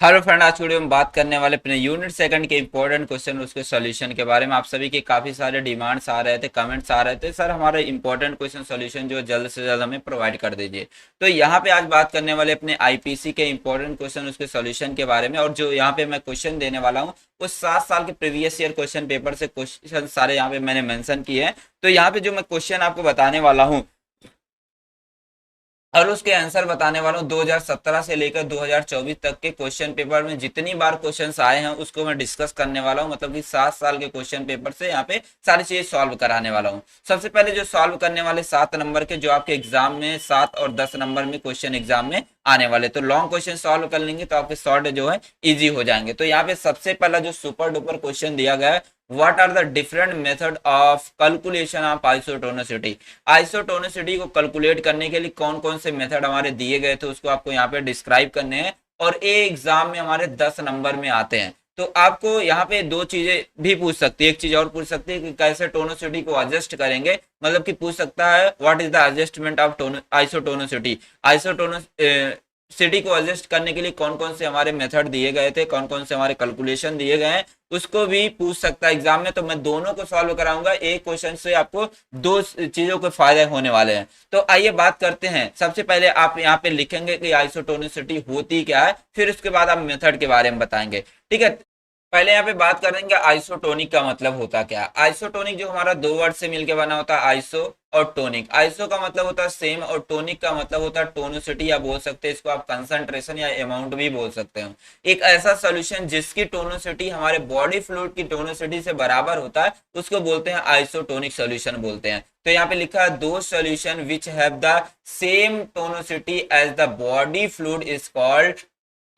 Hello friend, आज की video में बात करने वाले अपने यूनिट सेकंड के इंपॉर्टेंट क्वेश्चन उसके सॉल्यूशन के बारे में। आप सभी के काफी सारे डिमांड्स आ रहे थे, कमेंट्स आ रहे थे, सर हमारे इंपॉर्टेंट क्वेश्चन सॉल्यूशन जो जल्द से जल्द हमें प्रोवाइड कर दीजिए। तो यहाँ पे आज बात करने वाले अपने आईपीसी के इंपॉर्टेंट क्वेश्चन उसके सॉल्यूशन के बारे में। और जो यहाँ पे मैं क्वेश्चन देने वाला हूँ वो 7 साल के प्रीवियस ईयर क्वेश्चन पेपर से क्वेश्चन सारे यहाँ पे मैंने मेंशन किए हैं। तो यहाँ पे जो मैं क्वेश्चन आपको बताने वाला हूँ और उसके आंसर बताने वाला हूँ 2017 से लेकर 2024 तक के क्वेश्चन पेपर में जितनी बार क्वेश्चंस आए हैं उसको मैं डिस्कस करने वाला हूँ। मतलब कि 7 साल के क्वेश्चन पेपर से यहाँ पे सारी चीजें सॉल्व कराने वाला हूँ। सबसे पहले जो सॉल्व करने वाले 7 नंबर के जो आपके एग्जाम में 7 और 10 नंबर में क्वेश्चन एग्जाम में आने वाले, तो लॉन्ग क्वेश्चन सॉल्व कर लेंगे तो आपके शॉर्ट जो है इजी हो जाएंगे। तो यहाँ पे सबसे पहला जो सुपर डुपर क्वेश्चन दिया गया है, what are the different method of calculation of isotonicity. Isotonicity को कैलकुलेट करने के लिए कौन कौन से मेथड हमारे दिए गए थे उसको आपको यहाँ पे डिस्क्राइब करने हैं। और ये एग्जाम में हमारे 10 नंबर में आते हैं। तो आपको यहाँ पे दो चीजें भी पूछ सकती है, एक चीज और पूछ सकती है कि कैसे टोनोसिटी को एडजस्ट करेंगे। मतलब कि पूछ सकता है what is the adjustment of isotonicity. Isotonicity को एडजस्ट करने के लिए कौन कौन से हमारे मेथड दिए गए थे, कौन कौन से हमारे कैलकुलेशन दिए गए हैं, उसको भी पूछ सकता है एग्जाम में। तो मैं दोनों को सॉल्व कराऊंगा, एक क्वेश्चन से आपको दो चीजों के फायदे होने वाले हैं। तो आइए बात करते हैं। सबसे पहले आप यहाँ पे लिखेंगे कि आइसोटोनिसिटी होती क्या है, फिर उसके बाद आप मेथड के बारे में बताएंगे, ठीक है। पहले यहाँ पे बात करेंगे आइसोटोनिक का मतलब होता क्या है। आइसोटोनिक जो हमारा दो वर्ड से मिलकर बना होता है, आइसो और टोनिक। आइसो का मतलब होता है सेम और टोनिक का मतलब होता है टोनिसिटी, या बोल सकते हैं इसको आप कंसंट्रेशन या अमाउंट भी बोल सकते हैं। एक ऐसा सोल्यूशन जिसकी टोनिसिटी हमारे बॉडी फ्लूइड की टोनिसिटी से बराबर होता है उसको बोलते हैं आइसोटोनिक सोल्यूशन बोलते हैं। तो यहाँ पे लिखा है दो solution which have the same tonicity as the body fluid is called.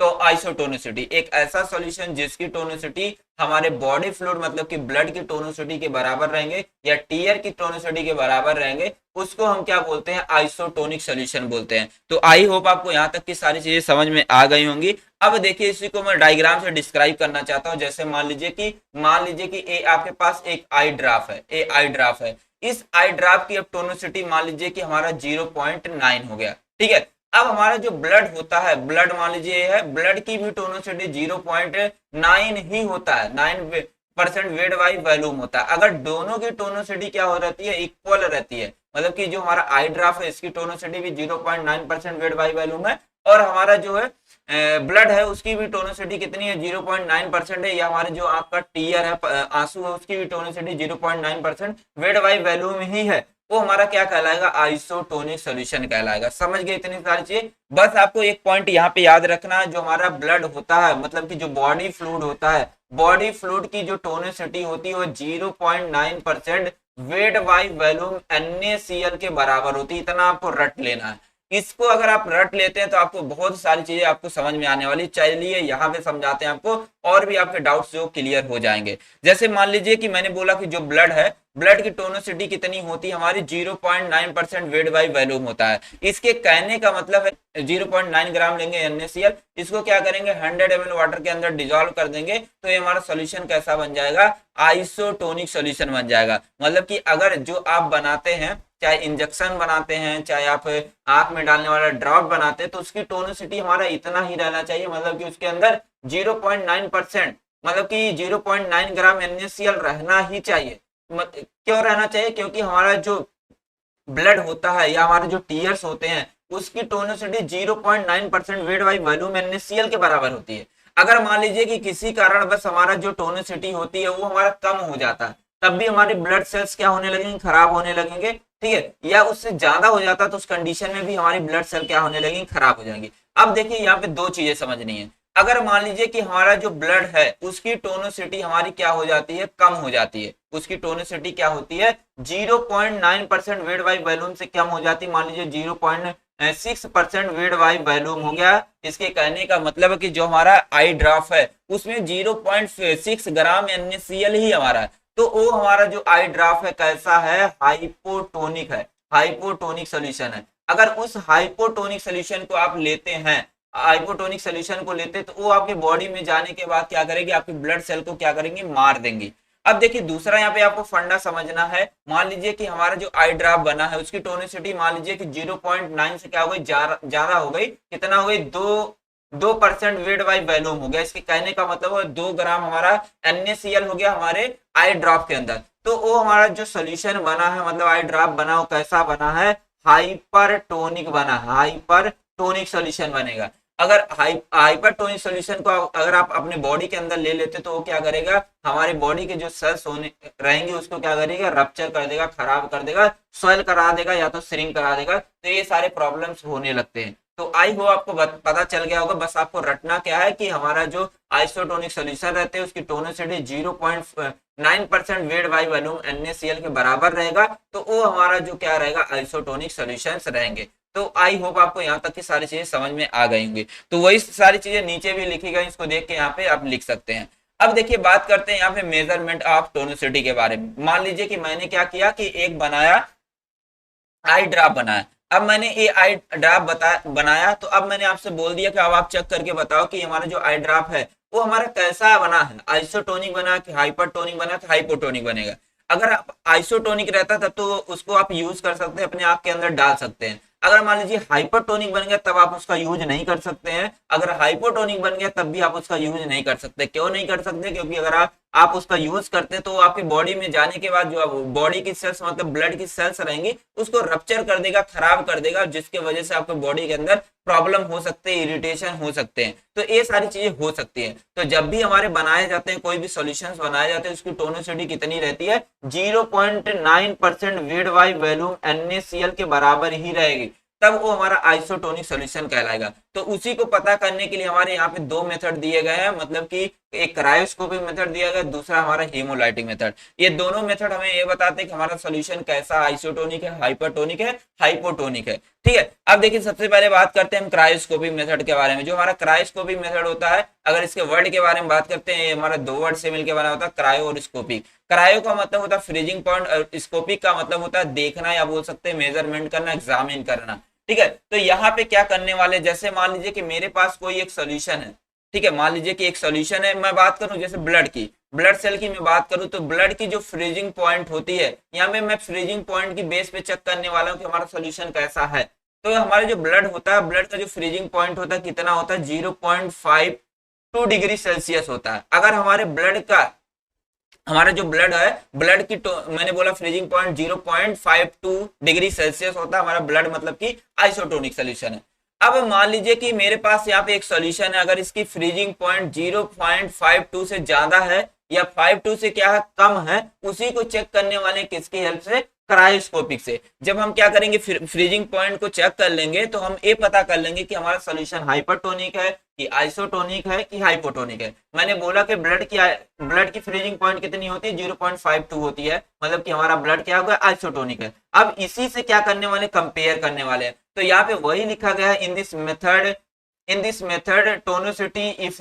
तो आइसोटोनिसिटी एक ऐसा सॉल्यूशन जिसकी टोनिसिटी हमारे बॉडी फ्लूइड मतलब कि ब्लड की टोनिसिटी के बराबर रहेंगे या टीयर की टोनिसिटी के बराबर रहेंगे, उसको हम क्या बोलते हैं, आइसोटोनिक सॉल्यूशन बोलते हैं। तो आई होप आपको यहाँ तक की सारी चीजें समझ में आ गई होंगी। अब देखिए इसी को मैं डायग्राम से डिस्क्राइब करना चाहता हूँ। जैसे मान लीजिए कि ए आपके पास एक आई ड्राफ है, ए आई ड्राफ है। इस आई ड्राफ की अब टोनिसिटी मान लीजिए कि हमारा 0.9 हो गया, ठीक है। अब हमारा जो ब्लड होता है, ब्लड मान लीजिए है, ब्लड की भी टोनिसिटी 0.9 ही होता है, 9% वेट बाई वॉल्यूम होता है। अगर दोनों की टोनिसिटी क्या हो रहती है, इक्वल रहती है, मतलब कि जो हमारा आई ड्राफ है इसकी टोनिसिटी भी 0.9% वेट बाई वॉल्यूम है, और हमारा जो है ब्लड है उसकी भी टोनिसिटी कितनी है, 0.9% है। या हमारे जो आपका टीयर है, आंसू है, उसकी भी टोनिसिटी 0.9% वेट बाई वॉल्यूम ही है, वो हमारा क्या कहलाएगा, आइसोटोनिक सॉल्यूशन कहलाएगा। समझ गए इतनी सारी चीजें। बस आपको एक पॉइंट यहाँ पे याद रखना है, जो हमारा ब्लड होता है मतलब कि जो बॉडी फ्लूइड होता है, बॉडी फ्लूइड की जो टोनिसिटी होती है वो 0.9% वेट बाई वॉल्यूम NaCl के बराबर होती है। इतना आपको रट लेना है। इसको अगर आप रट लेते हैं तो आपको बहुत सारी चीजें आपको समझ में आने वाली। चलिए यहाँ पे समझाते हैं आपको, और भी आपके डाउट्स जो क्लियर हो जाएंगे। जैसे मान लीजिए कि मैंने बोला कि जो ब्लड है, ब्लड की टोनिसिटी कितनी होती है हमारी, 0.9% वेट बाई वॉल्यूम होता है। इसके कहने का मतलब है 0.9 ग्राम लेंगे NaCl, इसको क्या करेंगे 100 ml वाटर के अंदर डिजोल्व कर देंगे, तो ये हमारा सोल्यूशन कैसा बन जाएगा, आइसोटोनिक सोल्यूशन बन जाएगा। मतलब कि अगर जो आप बनाते हैं, चाहे इंजेक्शन बनाते हैं, चाहे आप आंख में डालने वाला ड्रॉप बनाते हैं, तो उसकी टोनिसिटी हमारा इतना ही रहना चाहिए, मतलब कि उसके अंदर 0.9% मतलब कि 0.9 ग्राम NaCl रहना ही चाहिए। क्यों रहना चाहिए, क्योंकि हमारा जो ब्लड होता है या हमारे जो टीयर्स होते हैं उसकी tonicity 0.9% weight by volume NaCl के बराबर होती है। अगर मान लीजिए कि किसी कारण बस हमारा जो टोनिसिटी होती है वो हमारा कम हो जाता है, तब भी हमारे ब्लड सेल्स क्या होने लगेंगे, खराब होने लगेंगे, ठीक है। या उससे ज्यादा हो जाता है तो उस कंडीशन में भी हमारी ब्लड सेल क्या होने लगेंगी, खराब हो जाएंगी। अब देखिए यहाँ पे दो चीजें समझनी है। अगर मान लीजिए कि हमारा जो ब्लड है उसकी टोनिसिटी हमारी क्या हो जाती है, कम हो जाती है, उसकी टोनिसिटी क्या होती है 0.9% वेट बाई वॉल्यूम से कम हो जाती है, मान लीजिए 0.6% वेट बाई वॉल्यूम हो गया। इसके कहने का मतलब है कि जो हमारा आई ड्रॉप है उसमें 0.6 ग्राम NaCl ही हमारा है, तो वो हमारा जो आई ड्रॉप है कैसा है, हाइपोटोनिक है, हाइपोटोनिक सोल्यूशन है। अगर उस हाइपोटोनिक सोल्यूशन को आप लेते हैं, हाइपोटोनिक सोल्यूशन को लेते तो वो आपके बॉडी में जाने के बाद क्या करेगी, आपके ब्लड सेल को क्या करेंगे, मार देंगी। अब देखिए दूसरा यहाँ पे आपको फंडा समझना है। मान लीजिए कि हमारा जो आई ड्रॉप बना है उसकी टोनिसिटी मान लीजिए कि 0.9 से क्या हो गई, ज्यादा हो गई, कितना हो गई, 2% वेट बाई वॉल्यूम हो गया। इसके कहने का मतलब है 2 ग्राम हमारा NaCl हो गया हमारे आई ड्रॉप के अंदर। तो वो हमारा जो सोल्यूशन बना है, मतलब आई ड्रॉप बना, वो कैसा बना है, हाइपरटोनिक बना है, हाइपरटोनिक सोल्यूशन बनेगा। अगर हाइपरटोनिक सोल्यूशन को अगर आप अपने बॉडी के अंदर ले लेते तो वो क्या करेगा, हमारे बॉडी के जो सेल्स होने रहेंगे उसको क्या करेगा, रप्चर कर देगा, खराब कर देगा, स्वेल करा देगा या तो श्रिंक करा देगा। तो ये सारे प्रॉब्लम्स होने लगते हैं। तो आई होप आपको पता चल गया होगा। बस आपको रटना क्या है कि हमारा जो आइसोटोनिक सोल्यूशन रहते हैं उसकी tonicity 0.9% weight by volume NaCl के बराबर रहेगा। तो वो हमारा जो क्या रहेगा, आइसोटोनिक सोल्यूशंस रहेंगे। तो आई होप आपको यहाँ तक की सारी चीजें समझ में आ गई होंगी। तो वही सारी चीजें नीचे भी लिखी गई, इसको देख के यहाँ पे आप लिख सकते हैं। अब देखिए बात करते हैं यहाँ पे मेजरमेंट ऑफ टोनिसिटी के बारे में। मान लीजिए कि मैंने क्या किया कि एक बनाया आई ड्रॉप बनाया। अब मैंने ये आई ड्रॉप बनाया, तो अब मैंने आपसे बोल दिया कि अब आप चेक करके बताओ कि हमारा जो आई ड्रॉप है वो हमारा कैसा बना है, आइसोटोनिक बना कि हाइपरटोनिक बना कि हाइपोटोनिक बनेगा। अगर आप आइसोटोनिक रहता तब तो उसको आप यूज कर सकते हैं, अपने आप के अंदर डाल सकते हैं। अगर मान लीजिए हाइपरटोनिक बन गया तब आप उसका यूज नहीं कर सकते हैं। अगर हाइपोटोनिक बन गया तब भी आप उसका यूज नहीं कर सकते। क्यों नहीं कर सकते, क्योंकि अगर आप उसका यूज करते हैं तो आपके बॉडी में जाने के बाद जो बॉडी की सेल्स मतलब ब्लड की सेल्स रहेंगी उसको रप्चर कर देगा, खराब कर देगा, जिसके वजह से आपके बॉडी के अंदर प्रॉब्लम हो सकते हैं, इरिटेशन हो सकते हैं। तो ये सारी चीजें हो सकती हैं। तो जब भी हमारे बनाए जाते हैं, कोई भी सॉल्यूशंस बनाए जाते हैं, उसकी टोनिसिटी कितनी रहती है, 0.9% वेट बाई वॉल्यूम NaCl के बराबर ही रहेगी, तब वो हमारा आइसोटोनिक सॉल्यूशन कहलाएगा। तो उसी को पता करने के लिए हमारे यहाँ पे 2 मेथड दिए गए हैं, मतलब कि एक क्रायोस्कोपिक मेथड दिया गया, दूसरा हमारा हेमोलाइटिक मेथड। ये दोनों मेथड हमें ये बताते हैं कि हमारा सॉल्यूशन कैसा आइसोटोनिक है, हाइपरटोनिक है, हाइपोटोनिक है। ठीक है, अब देखिए सबसे पहले बात करते हैं हम क्रायोस्कोपिक मेथड के बारे में। जो हमारा क्रायोस्कोपिक मेथड होता है, अगर इसके वर्ड के बारे में बात करते हैं, ये हमारा 2 वर्ड से मिलकर बना होता है, क्रायो और स्कोपिक। क्रायो का मतलब होता है फ्रीजिंग पॉइंट और स्कोपिक का मतलब होता है देखना, या बोल सकते हैं मेजरमेंट करना, एग्जामिन करना। ठीक है, तो यहाँ पे क्या करने वाले, जैसे मान लीजिए कि मेरे पास कोई एक सोल्यूशन है। ठीक है, मान लीजिए कि एक सोल्यूशन है, मैं बात करूं जैसे ब्लड की, ब्लड सेल की मैं बात करूं, तो ब्लड की जो फ्रीजिंग पॉइंट होती है, यहाँ पे मैं फ्रीजिंग पॉइंट की बेस पे चेक करने वाला हूँ कि हमारा सोल्यूशन कैसा है। तो हमारा जो ब्लड होता है, ब्लड का जो फ्रीजिंग पॉइंट होता है कितना होता है, 0.52 डिग्री सेल्सियस होता है। अगर हमारा जो ब्लड है, ब्लड की मैंने बोला फ्रीजिंग पॉइंट 0.52 डिग्री सेल्सियस होता है हमारा ब्लड, मतलब कि आइसोटोनिक सोल्यूशन है। अब मान लीजिए कि मेरे पास यहाँ पे एक सोल्यूशन है, अगर इसकी फ्रीजिंग पॉइंट 0.52 से ज्यादा है या 52 से क्या है, कम है, उसी को चेक करने वाले किसकी हेल्प से, क्रायोस्कोपिक से। जब हम क्या करेंगे, फ्रीजिंग पॉइंट को चेक कर लेंगे तो हम ये पता कर लेंगे कि हमारा सोल्यूशन हाइपरटोनिक है कि आइसोटोनिक है कि हाइपोटोनिक है। मैंने बोला कि ब्लड की फ्रीजिंग पॉइंट कितनी होती है, 0.52 होती है, मतलब कि हमारा ब्लड क्या होगा, आइसोटोनिक है। अब इसी से क्या करने वाले, कंपेयर करने वाले हैं। तो यहाँ पे वही लिखा गया है, in this method tonicity if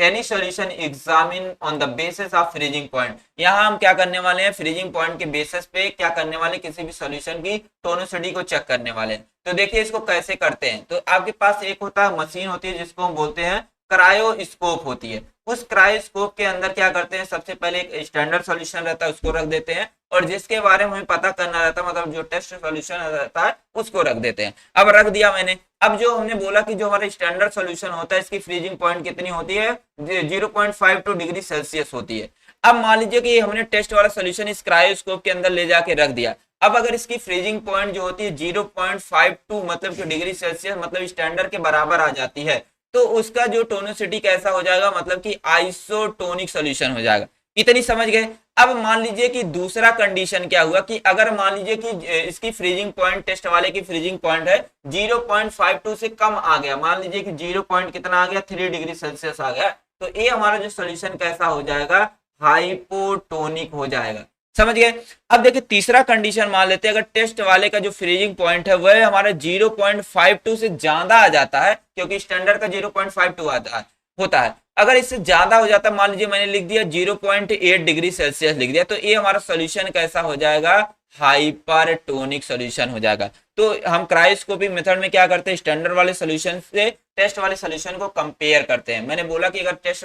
any solution examine on the basis of freezing point। यहाँ हम क्या करने वाले हैं, फ्रीजिंग पॉइंट के बेसिस पे क्या करने वाले, किसी भी सॉल्यूशन की टोनिसिटी को चेक करने वाले हैं। तो देखिए इसको कैसे करते हैं। तो आपके पास एक होता है मशीन होती है जिसको हम बोलते हैं क्रायोस्कोप होती है। उस क्रायोस्कोप के अंदर क्या करते हैं, सबसे पहले एक स्टैंडर्ड सॉल्यूशन रहता है उसको रख देते हैं, और जिसके बारे में हमें पता करना रहता है, मतलब जो टेस्ट सॉल्यूशन रहता है उसको रख देते हैं। अब रख दिया मैंने। अब जो हमने बोला कि जो हमारा स्टैंडर्ड सॉल्यूशन होता है इसकी फ्रीजिंग पॉइंट कितनी होती है, 0.52 डिग्री सेल्सियस होती है। अब मान लीजिए कि हमने टेस्ट वाला सॉल्यूशन इस क्रायोस्कोप के अंदर ले जाके रख दिया। अब अगर इसकी फ्रीजिंग पॉइंट जो होती है 0.52 मतलब कि डिग्री सेल्सियस, मतलब स्टैंडर्ड के बराबर आ जाती है, तो उसका जो टोनिसिटी कैसा हो जाएगा, मतलब कि आइसोटोनिक सॉल्यूशन हो जाएगा। इतनी समझ गए। अब मान लीजिए कि दूसरा कंडीशन क्या हुआ कि अगर मान लीजिए कि इसकी फ्रीजिंग पॉइंट, टेस्ट वाले की फ्रीजिंग पॉइंट है 0.52 से कम आ गया, मान लीजिए कि 0 पॉइंट कितना आ गया, 3 डिग्री सेल्सियस आ गया, तो ये हमारा जो सॉल्यूशन कैसा हो जाएगा, हाइपोटोनिक हो जाएगा। समझ गए। अब देखिए तीसरा कंडीशन मान लेते हैं, अगर टेस्ट वाले का जो फ्रीजिंग पॉइंट है वह हमारा 0.52 से ज्यादा आ जाता है, क्योंकि स्टैंडर्ड का 0.52 होता है। अगर इससे ज्यादा हो जाता है, मान लीजिए मैंने लिख दिया 0.8 डिग्री सेल्सियस लिख दिया, तो ये हमारा सोल्यूशन कैसा हो जाएगा, हाइपरटोनिक सोल्यूशन हो जाएगा। तो हम क्रायोस्कोपिक मेथड में क्या करते हैं, स्टैंडर्ड वाले सोल्यूशन से टेस्ट वाले सोल्यूशन को कंपेयर करते हैं। मैंने बोला कि अगर टेस्ट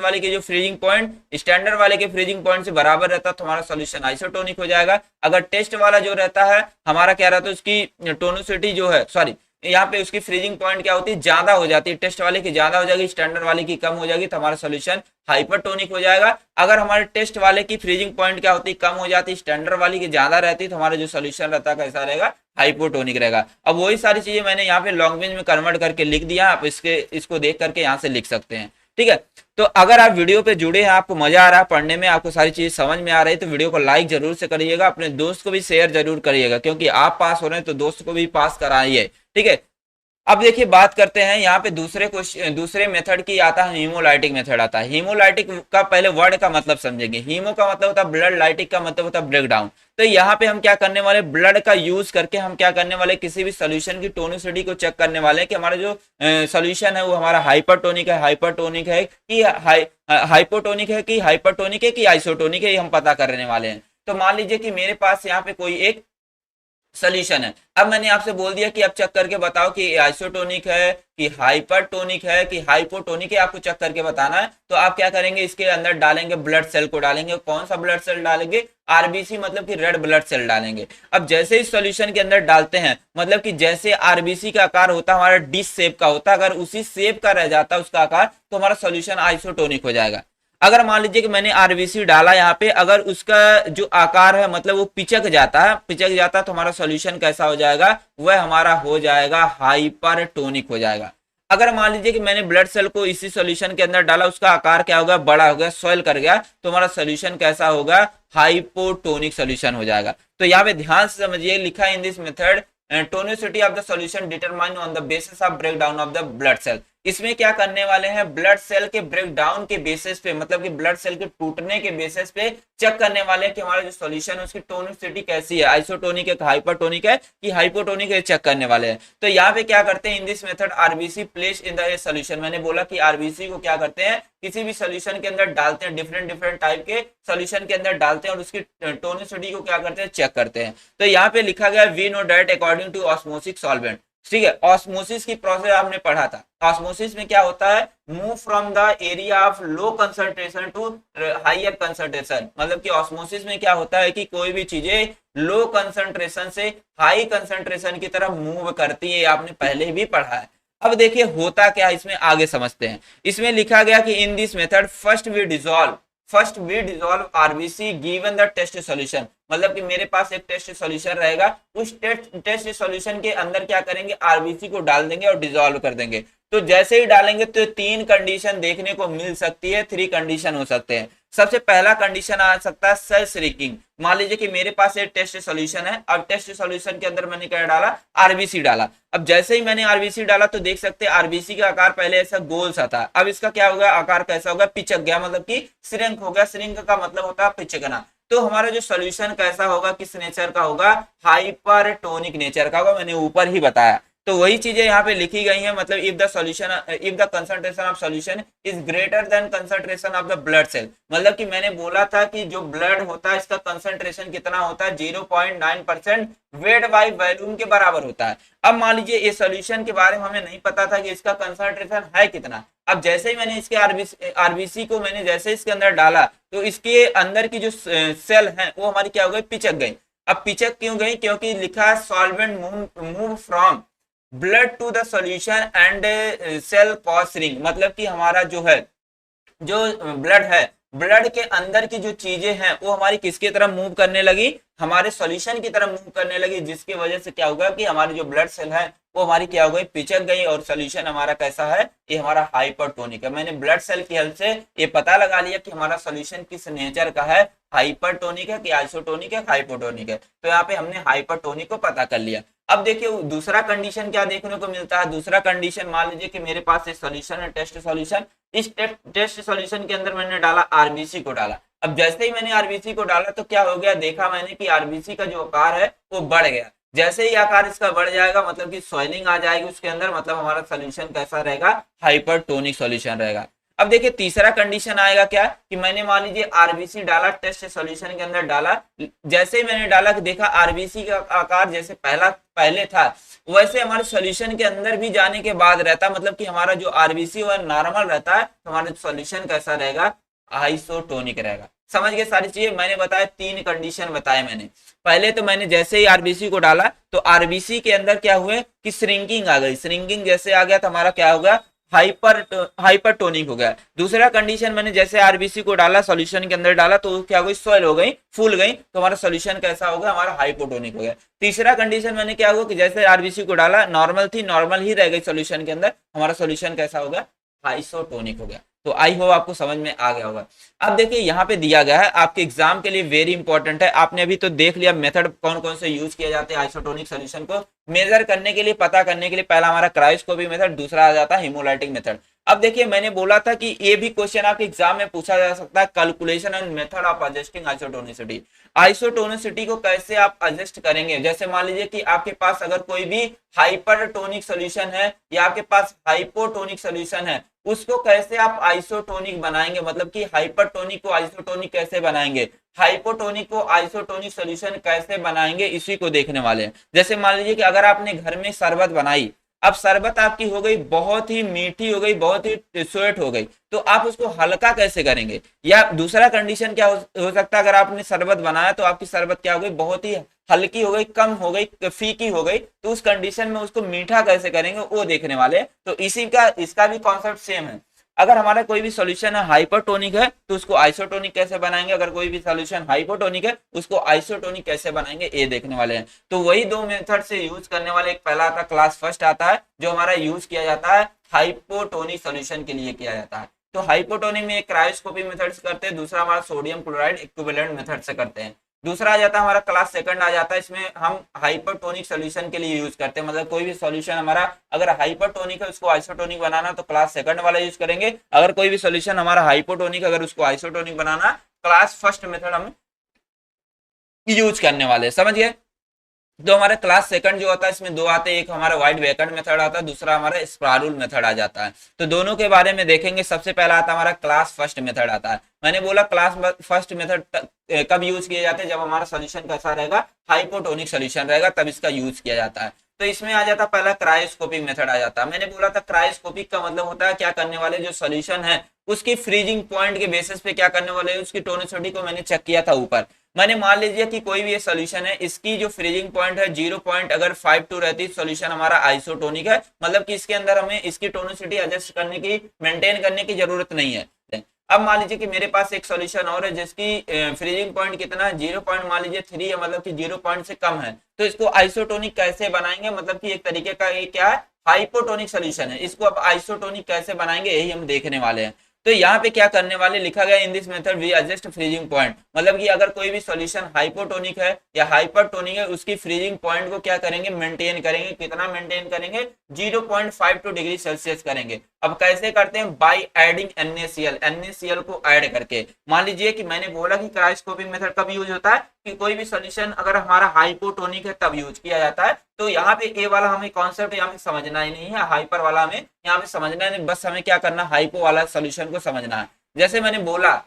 वाले की जो फ्रीजिंग पॉइंट स्टैंडर्ड वाले के फ्रीजिंग पॉइंट से बराबर रहता है तो हमारा सोल्यूशन आइसोटोनिक हो जाएगा। अगर टेस्ट वाला जो रहता है हमारा क्या रहता है, उसकी टोनिसिटी जो है, सॉरी यहाँ पे उसकी फ्रीजिंग पॉइंट क्या होती है, ज्यादा हो जाती है, टेस्ट वाले की ज्यादा हो जाएगी, स्टैंडर्ड वाले की कम हो जाएगी, तो हमारा सोल्यूशन हाइपरटोनिक हो जाएगा। अगर हमारे टेस्ट वाले की फ्रीजिंग पॉइंट क्या होती है, कम हो जाती है, स्टैंडर्ड वाली की ज्यादा रहती है, तो हमारा जो सोल्यूशन रहता है कैसा रहेगा, हाइपोटोनिक रहेगा। अब वही सारी चीजें मैंने यहाँ पे लॉन्ग रेंज में कन्वर्ट करके लिख दिया, आप इसको देख करके यहाँ से लिख सकते हैं। ठीक है, तो अगर आप वीडियो पे जुड़े हैं, आपको मजा आ रहा है पढ़ने में, आपको सारी चीज समझ में आ रही है, तो वीडियो को लाइक जरूर से करिएगा, अपने दोस्त को भी शेयर जरूर करिएगा, क्योंकि आप पास हो रहे हैं तो दोस्त को भी पास कराइए। ठीक है, अब देखिए बात करते हैं यहाँ पे दूसरे मेथड की आता है, हीमोलाइटिक मेथड आता है। हीमोलाइटिक का पहले वर्ड का मतलब समझेंगे। हीमो का मतलब होता है ब्लड, लाइटिक का मतलब होता है ब्रेक डाउन। तो यहाँ पे हम क्या करने वाले, ब्लड का यूज करके हम क्या करने वाले, किसी भी सोल्यूशन की टोनिसिटी को चेक करने वाले कि हमारा जो सोल्यूशन है वो हमारा हाइपरटोनिक है, हाइपरटोनिक है कि हाइपोटोनिक है कि हाइपरटोनिक है कि आइसोटोनिक है, ये हम पता करने वाले हैं। तो मान लीजिए कि मेरे पास यहाँ पे कोई एक सोल्यूशन है। अब मैंने आपसे बोल दिया कि आप चेक करके बताओ कि आइसोटोनिक है कि हाइपरटोनिक है कि हाइपोटोनिक है, आपको चेक करके बताना है। तो आप क्या करेंगे, इसके अंदर डालेंगे ब्लड सेल को डालेंगे। कौन सा ब्लड सेल डालेंगे, आरबीसी मतलब कि रेड ब्लड सेल डालेंगे। अब जैसे इस सॉल्यूशन के अंदर डालते हैं, मतलब कि जैसे आरबीसी का आकार होता है हमारा डिश शेप का होता है, अगर उसी शेप का रह जाता है उसका आकार, तो हमारा सॉल्यूशन आइसोटोनिक हो जाएगा। अगर मान लीजिए कि मैंने आरबीसी डाला यहाँ पे, अगर उसका जो आकार है मतलब वो पिचक जाता है तो हमारा सॉल्यूशन कैसा हो जाएगा, वह हमारा हो जाएगा हाइपरटोनिक हो जाएगा। अगर मान लीजिए कि मैंने ब्लड सेल को इसी सॉल्यूशन के अंदर डाला, उसका आकार क्या होगा, बड़ा हो गया, स्वेल कर गया, तो हमारा सॉल्यूशन कैसा होगा, हाइपोटोनिक सॉल्यूशन हो जाएगा। तो यहाँ पे ध्यान से समझिए, लिखा in this method tonicity of the solution determine on the basis of breakdown of the blood cell. इसमें क्या करने वाले हैं, ब्लड सेल के ब्रेकडाउन के बेसिस पे, मतलब कि ब्लड सेल के टूटने के बेसिस पे चेक करने वाले हैं कि हमारा जो सॉल्यूशन है उसकी टोनिसिटी कैसी है, आइसोटोनिक है, हाइपरटोनिक है कि हाइपोटोनिक है, चेक करने वाले हैं। तो यहाँ पे क्या करते हैं, इन this method RBC place in the solution. मैंने बोला कि आरबीसी को क्या करते हैं, किसी भी सॉल्यूशन के अंदर डालते हैं, डिफरेंट टाइप के सॉल्यूशन के अंदर डालते हैं और उसकी टोनिसिटी को क्या करते हैं, चेक करते हैं। तो यहाँ पे लिखा गया we know that according to osmosis solvent. ठीक है, ऑस्मोसिस की प्रोसेस आपने पढ़ा था। ऑस्मोसिस में क्या होता है, move from the area of low concentration to higher concentration. मतलब कि ऑस्मोसिस में क्या होता है कि कोई भी चीजें लो कंसंट्रेशन से हाई कंसंट्रेशन की तरफ मूव करती है, आपने पहले भी पढ़ा है। अब देखिए होता क्या है, इसमें आगे समझते हैं। इसमें लिखा गया कि in this method first we dissolve RBC given the test solution. मतलब कि मेरे पास एक टेस्ट सॉल्यूशन रहेगा, उस टेस्ट सॉल्यूशन के अंदर क्या करेंगे, आरबीसी को डाल देंगे और डिसॉल्व कर देंगे। तो जैसे ही डालेंगे तो 3 कंडीशन देखने को मिल सकती है, 3 कंडीशन हो सकते हैं। सबसे पहला कंडीशन आ सकता है सेल श्रिंकिंग। मान लीजिए कि मेरे पास एक टेस्ट सॉल्यूशन है, अब टेस्ट सॉल्यूशन के अंदर मैंने क्या डाला, आरबीसी डाला। अब जैसे ही मैंने आरबीसी डाला तो देख सकते हैं आरबीसी का आकार पहले ऐसा गोल सा था, अब इसका क्या होगा, आकार कैसा होगा, पिचक गया, मतलब कि श्रिंक हो गया। श्रिंक का मतलब होता है पिचकना। तो हमारा जो सॉल्यूशन कैसा होगा, किस नेचर का होगा, हाइपरटोनिक नेचर का होगा, मैंने ऊपर ही बताया। तो वही चीजें यहाँ पे लिखी गई हैं। मतलब if the concentration of solution is greater than concentration of the blood cell. मतलब कि मैंने बोला था कि जो ब्लड होता है इसका कंसंट्रेशन कितना होता है, 0.9% वेट बाय वॉल्यूम के बराबर होता है। अब मान लीजिए इस सॉल्यूशन के बारे में हमें नहीं पता था कि इसका कंसंट्रेशन है कितना। अब जैसे ही मैंने इसके आरबीसी को मैंने जैसे इसके अंदर डाला, तो इसके अंदर की जो सेल है वो हमारी क्या हो गई, पिचक गई। अब पिचक क्यों गई, क्योंकि लिखा solvent move from blood to the solution and cell cause shrink. मतलब कि हमारा जो है, जो ब्लड है, ब्लड के अंदर की जो चीजें हैं वो हमारी किसकी तरफ मूव करने लगी, हमारे सॉल्यूशन की तरफ मूव करने लगी, जिसकी वजह से क्या होगा कि हमारी जो ब्लड सेल है वो हमारी क्या हो गई, पिचक गई, और सॉल्यूशन हमारा कैसा है, ये हमारा हाइपरटोनिक है। मैंने ब्लड सेल की हेल्प से ये पता लगा लिया कि हमारा सॉल्यूशन किस नेचर का है, हाइपरटोनिक है कि आइसोटोनिक है, हाइपोटोनिक है। तो यहाँ पे हमने हाइपरटोनिक को पता कर लिया। अब देखिए दूसरा कंडीशन क्या देखने को मिलता है। दूसरा कंडीशन, मान लीजिए कि मेरे पास एक सॉल्यूशन है, टेस्ट सॉल्यूशन। इस टेस्ट सॉल्यूशन के अंदर मैंने डाला आरबीसी को डाला। अब जैसे ही मैंने आरबीसी को डाला तो क्या हो गया, देखा मैंने कि आरबीसी का जो आकार है वो बढ़ गया। जैसे ही आकार इसका बढ़ जाएगा मतलब कि स्वेलिंग आ जाएगी उसके अंदर, मतलब हमारा सॉल्यूशन कैसा रहेगा, हाइपरटोनिक सॉल्यूशन रहेगा। अब देखिए तीसरा कंडीशन आएगा क्या, कि मैंने मान लीजिए आरबीसी डाला, टेस्ट सॉल्यूशन के अंदर डाला। जैसे ही मैंने डाला कि देखा आरबीसी का आकार जैसे पहले था वैसे हमारे सॉल्यूशन के अंदर भी जाने के बाद रहता, मतलब कि हमारा जो आरबीसी वह नॉर्मल रहता है, तो हमारा सॉल्यूशन कैसा रहेगा, आइसोटोनिक रहेगा। समझ गए सारी चीजें। मैंने बताया 3 कंडीशन बताए मैंने। पहले तो मैंने जैसे ही आरबीसी को डाला तो आरबीसी के अंदर क्या हुए कि श्रिंकिंग आ गई, श्रिंकिंग जैसे आ गया तो हमारा क्या होगा, हाइपरटोनिक हो गया। दूसरा कंडीशन मैंने जैसे आरबीसी को डाला सॉल्यूशन के अंदर डाला तो क्या हो गई, सॉइल हो गई, फूल गई, तो हमारा सॉल्यूशन कैसा होगा, हमारा हाइपोटोनिक हो गया। तीसरा कंडीशन मैंने क्या हुआ कि जैसे आरबीसी को डाला नॉर्मल थी, नॉर्मल ही रह गई सॉल्यूशन के अंदर, हमारा सॉल्यूशन कैसा होगा, आइसोटोनिक हो गया। तो आई होप आपको समझ में आ गया होगा। अब देखिए यहाँ पे दिया गया है आपके एग्जाम के लिए वेरी इंपॉर्टेंट है। आपने अभी तो देख लिया मेथड कौन कौन से यूज किए जाते हैं आइसोटोनिक सॉल्यूशन को मेजर करने के लिए, पता करने के लिए। पहला हमारा क्रायोस्कोपी मेथड, दूसरा आ जाता है हिमोलाइटिक मेथड। अब देखिए मैंने बोला था कि ये भी क्वेश्चन आपके एग्जाम में पूछा जा सकता है, calculation and method of adjusting isotonicity. Isotonicity को कैसे आप एडजस्ट करेंगे। जैसे मान लीजिए कि आपके पास अगर कोई भी हाइपरटोनिक सॉल्यूशन है या आपके पास हाइपोटोनिक सॉल्यूशन है, उसको कैसे आप आइसोटोनिक बनाएंगे, मतलब कि हाइपरटोनिक को आइसोटोनिक कैसे बनाएंगे, हाइपोटोनिक को आइसोटोनिक सॉल्यूशन कैसे बनाएंगे, इसी को देखने वाले हैं। जैसे मान लीजिए कि अगर आपने घर में शरबत बनाई, अब शरबत आपकी हो गई बहुत ही मीठी हो गई, बहुत ही स्वीट हो गई, तो आप उसको हल्का कैसे करेंगे। या दूसरा कंडीशन क्या हो सकता है, अगर आपने शरबत बनाया तो आपकी शरबत क्या हो गई, बहुत ही हल्की हो गई, कम हो गई, फीकी हो गई, तो उस कंडीशन में उसको मीठा कैसे करेंगे वो देखने वाले हैं। तो इसी का इसका भी कॉन्सेप्ट सेम है। अगर हमारा कोई भी सॉल्यूशन है हाइपरटोनिक है तो उसको आइसोटोनिक कैसे बनाएंगे, अगर कोई भी सॉल्यूशन हाइपोटोनिक है उसको आइसोटोनिक कैसे बनाएंगे, ये देखने वाले हैं। तो वही 2 मेथड से यूज करने वाले, एक पहला आता है क्लास फर्स्ट आता है जो हमारा यूज किया जाता है हाइपोटोनिक सॉल्यूशन के लिए किया जाता है। तो हाइपोटोनिक में एक क्रायोस्कोपी मेथड से करते हैं, दूसरा हमारा सोडियम क्लोराइड इक्विवेलेंट मेथड से करते हैं। दूसरा आ जाता है हमारा क्लास सेकंड आ जाता है, इसमें हम हाइपरटोनिक सॉल्यूशन के लिए यूज करते हैं, मतलब कोई भी सॉल्यूशन हमारा अगर हाइपरटोनिक है उसको आइसोटोनिक बनाना तो क्लास सेकंड वाला यूज करेंगे। अगर कोई भी सॉल्यूशन हमारा हाइपोटोनिक अगर उसको आइसोटोनिक बनाना, क्लास फर्स्ट मेथड हम यूज करने वाले, समझ गए। तो हमारा क्लास सेकंड जो होता है इसमें 2 आते हैं, एक हमारा वाइट वेकर्ड मेथड आता है, दूसरा हमारा स्प्रारुल मेथड आ जाता है। तो दोनों के बारे में देखेंगे। सबसे पहला आता है हमारा क्लास फर्स्ट मेथड आता है। मैंने बोला क्लास फर्स्ट मेथड कब यूज किए जाते हैं, जब हमारा सोल्यूशन कैसा रहेगा, हाइपोटोनिक सोल्यूशन रहेगा, तब इसका यूज किया जाता है। तो इसमें आ जाता है पहला क्रायोस्कोपिक मेथड आ जाता है। मैंने बोला था क्रायोस्कोपिक का मतलब होता है क्या करने वाले, जो सोल्यूशन है उसकी फ्रीजिंग पॉइंट के बेसिस पे क्या करने वाले, उसकी टोनिसिटी को मैंने चेक किया था ऊपर। मैंने मान लीजिए कि कोई भी ये सोल्यूशन है, इसकी जो फ्रीजिंग पॉइंट है 0.52 रहती है, सोल्यूशन हमारा आइसोटोनिक है, मतलब कि इसके अंदर हमें इसकी टोनिसिटी एडजस्ट करने की, मेंटेन करने की जरूरत नहीं है। अब मान लीजिए कि मेरे पास एक सॉल्यूशन और है जिसकी फ्रीजिंग पॉइंट कितना है, 0 पॉइंट मान लीजिए 3 है, मतलब कि 0 पॉइंट से कम है, तो इसको आइसोटोनिक कैसे बनाएंगे, मतलब कि एक तरीके का ये क्या है, हाइपोटोनिक सॉल्यूशन है, इसको अब आइसोटोनिक कैसे बनाएंगे यही हम देखने वाले हैं। तो यहाँ पे क्या करने वाले, लिखा गया in this method we adjust freezing point, मतलब कि अगर कोई भी सॉल्यूशन हाइपोटोनिक है या हाइपरटोनिक है उसकी फ्रीजिंग पॉइंट को क्या करेंगे, मेंटेन करेंगे। कितना मेंटेन करेंगे, 0.52 डिग्री सेल्सियस करेंगे। अब कैसे करते हैं, बाय एडिंग NaCl, NaCl को ऐड करके। मान लीजिए कि मैंने बोला कि क्रायोस्कोपिक मेथड कब यूज होता है, कि कोई भी सॉल्यूशन अगर हमारा हाइपोटोनिक है तब यूज किया जाता है। तो यहाँ पे ए वाला हमें कॉन्सेप्ट यहाँ पे समझना ही नहीं है, हाइपर वाला हमें यहाँ पे समझना नहीं, बस हमें क्या करना, हाइपो वाला सॉल्यूशन को समझना है। जैसे मैंने बोला,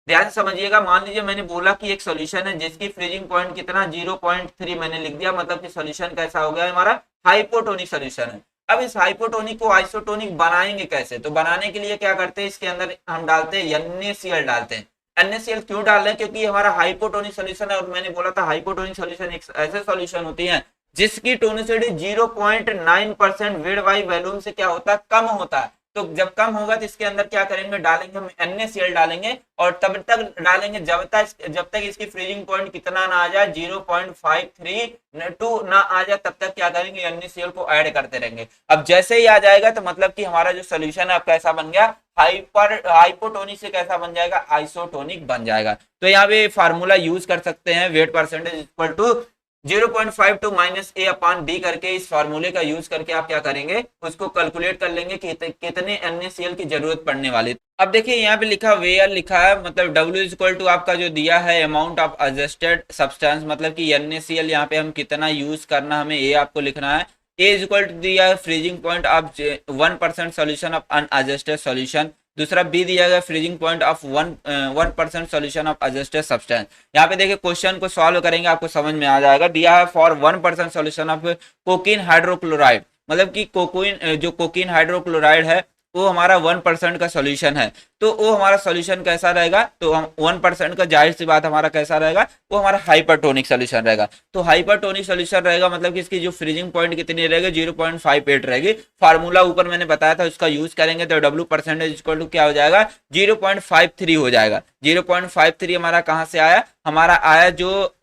ध्यान समझिएगा, मान लीजिए मैंने बोला कि एक सॉल्यूशन है जिसकी फ्रीजिंग पॉइंट कितना 0.3 मैंने लिख दिया, मतलब कि सॉल्यूशन कैसा हो गया, हमारा हाइपोटोनिक सॉल्यूशन है। अब इस हाइपोटोनिक को आइसोटोनिक बनाएंगे कैसे, तो बनाने के लिए क्या करते हैं, इसके अंदर हम डालते हैं NaCl डालते हैं। NaCl क्यों डाल रहे हैं, क्योंकि हमारा हाइपोटोनिक सॉल्यूशन है, और मैंने बोला था हाइपोटोनिक सॉल्यूशन एक ऐसे सॉल्यूशन होती है जिसकी टोनिसिटी 0.9% वेट बाई वॉल्यूम से क्या होता है, कम होता है। तो जब कम होगा तो इसके अंदर क्या करेंगे, डालेंगे हम NaCl डालेंगे, और तब तक डालेंगे जब तक इसकी फ्रीजिंग पॉइंट कितना ना आ जाए, 0.532 ना आ जाए, तब तक क्या करेंगे, NaCl को ऐड करते रहेंगे। अब जैसे ही आ जाएगा तो मतलब कि हमारा जो सोल्यूशन है अब कैसा बन गया, हाइपोटोनिक से कैसा बन जाएगा, आइसोटोनिक बन जाएगा। तो यहाँ पे फार्मूला यूज कर सकते हैं, weight percentage equal to 0.52 minus a upon d करके, इस फार्मूले का यूज करके आप क्या करेंगे, उसको कैलकुलेट कर लेंगे कि कितने NaCl की जरूरत पड़ने वाली। अब देखिए यहाँ पे लिखा वेयर लिखा है, मतलब W इक्वल टू आपका जो दिया है अमाउंट ऑफ एडजस्टेड सब्सटेंस, मतलब कि NaCl यहाँ पे हम कितना यूज करना हमें ये आपको लिखना है। ए इक्वल टू दिया है freezing point of 1% solution of unadjusted solution. दूसरा बी दिया गया freezing point of 1% solution of adjusted substance. यहाँ पे देखिए क्वेश्चन को सॉल्व करेंगे आपको समझ में आ जाएगा। दिया है for 1% solution of cocaine hydrochloride, मतलब कि कोकीन जो कोकीन हाइड्रोक्लोराइड है वो हमारा 1% का सोल्यूशन है, तो वो हमारा सोल्यूशन कैसा रहेगा, तो हम 1% का जाहिर सी बात हमारा कैसा रहेगा, वो हमारा हाइपरटोनिक सोल्यूशन रहेगा। तो हाइपरटोनिक सोल्यूशन रहेगा मतलब कि इसकी जो फ्रीजिंग पॉइंट कितनी रहेगी, 0.58 रहेगी। फार्मूला ऊपर मैंने बताया था, उसका यूज करेंगे तो W परसेंटेज इक्वल टू क्या हो जाएगा, 0.53 हो जाएगा। 0.53 हमारा कहाँ से आया, हमारा आया जो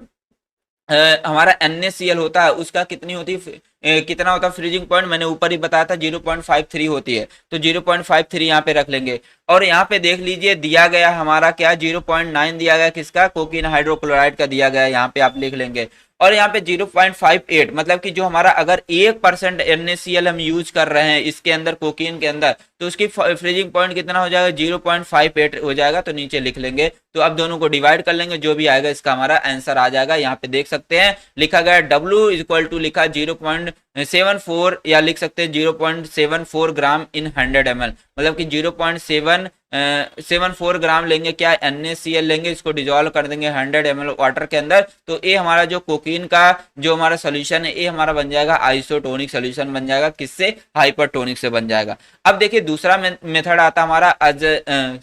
हमारा NaCl होता है उसका कितनी होती है, कितना होता है फ्रीजिंग पॉइंट, मैंने ऊपर ही बताया था 0.53 होती है, तो 0.53 यहाँ पे रख लेंगे। और यहाँ पे देख लीजिए दिया गया हमारा क्या, 0.9 दिया गया, किसका, कोकीन हाइड्रोक्लोराइड का दिया गया, यहाँ पे आप लिख लेंगे। और यहाँ पे 0.58 मतलब कि जो हमारा अगर 1% NaCl हम यूज कर रहे हैं इसके अंदर, कोकीन के अंदर, तो उसकी फ्रीजिंग पॉइंट कितना हो जाएगा, 0.58 हो जाएगा। तो नीचे लिख लेंगे, तो अब दोनों को डिवाइड कर लेंगे, जो भी आएगा इसका हमारा आंसर आ जाएगा। यहाँ पे देख सकते हैं लिखा गया W इक्वल टू लिखा 0.74 या लिख सकते हैं 0.74 ग्राम इन 100 ml, मतलब कि 0.74 ग्राम लेंगे क्या, NaCl लेंगे, इसको डिजोल्व कर देंगे 100 ml वाटर के अंदर। तो ये हमारा जो कोकीन का जो हमारा सोल्यूशन है ये हमारा बन जाएगा आइसोटोनिक सोल्यूशन बन जाएगा, किससे, हाइपरटोनिक से बन जाएगा। अब देखिए दूसरा मेथड आता हमारा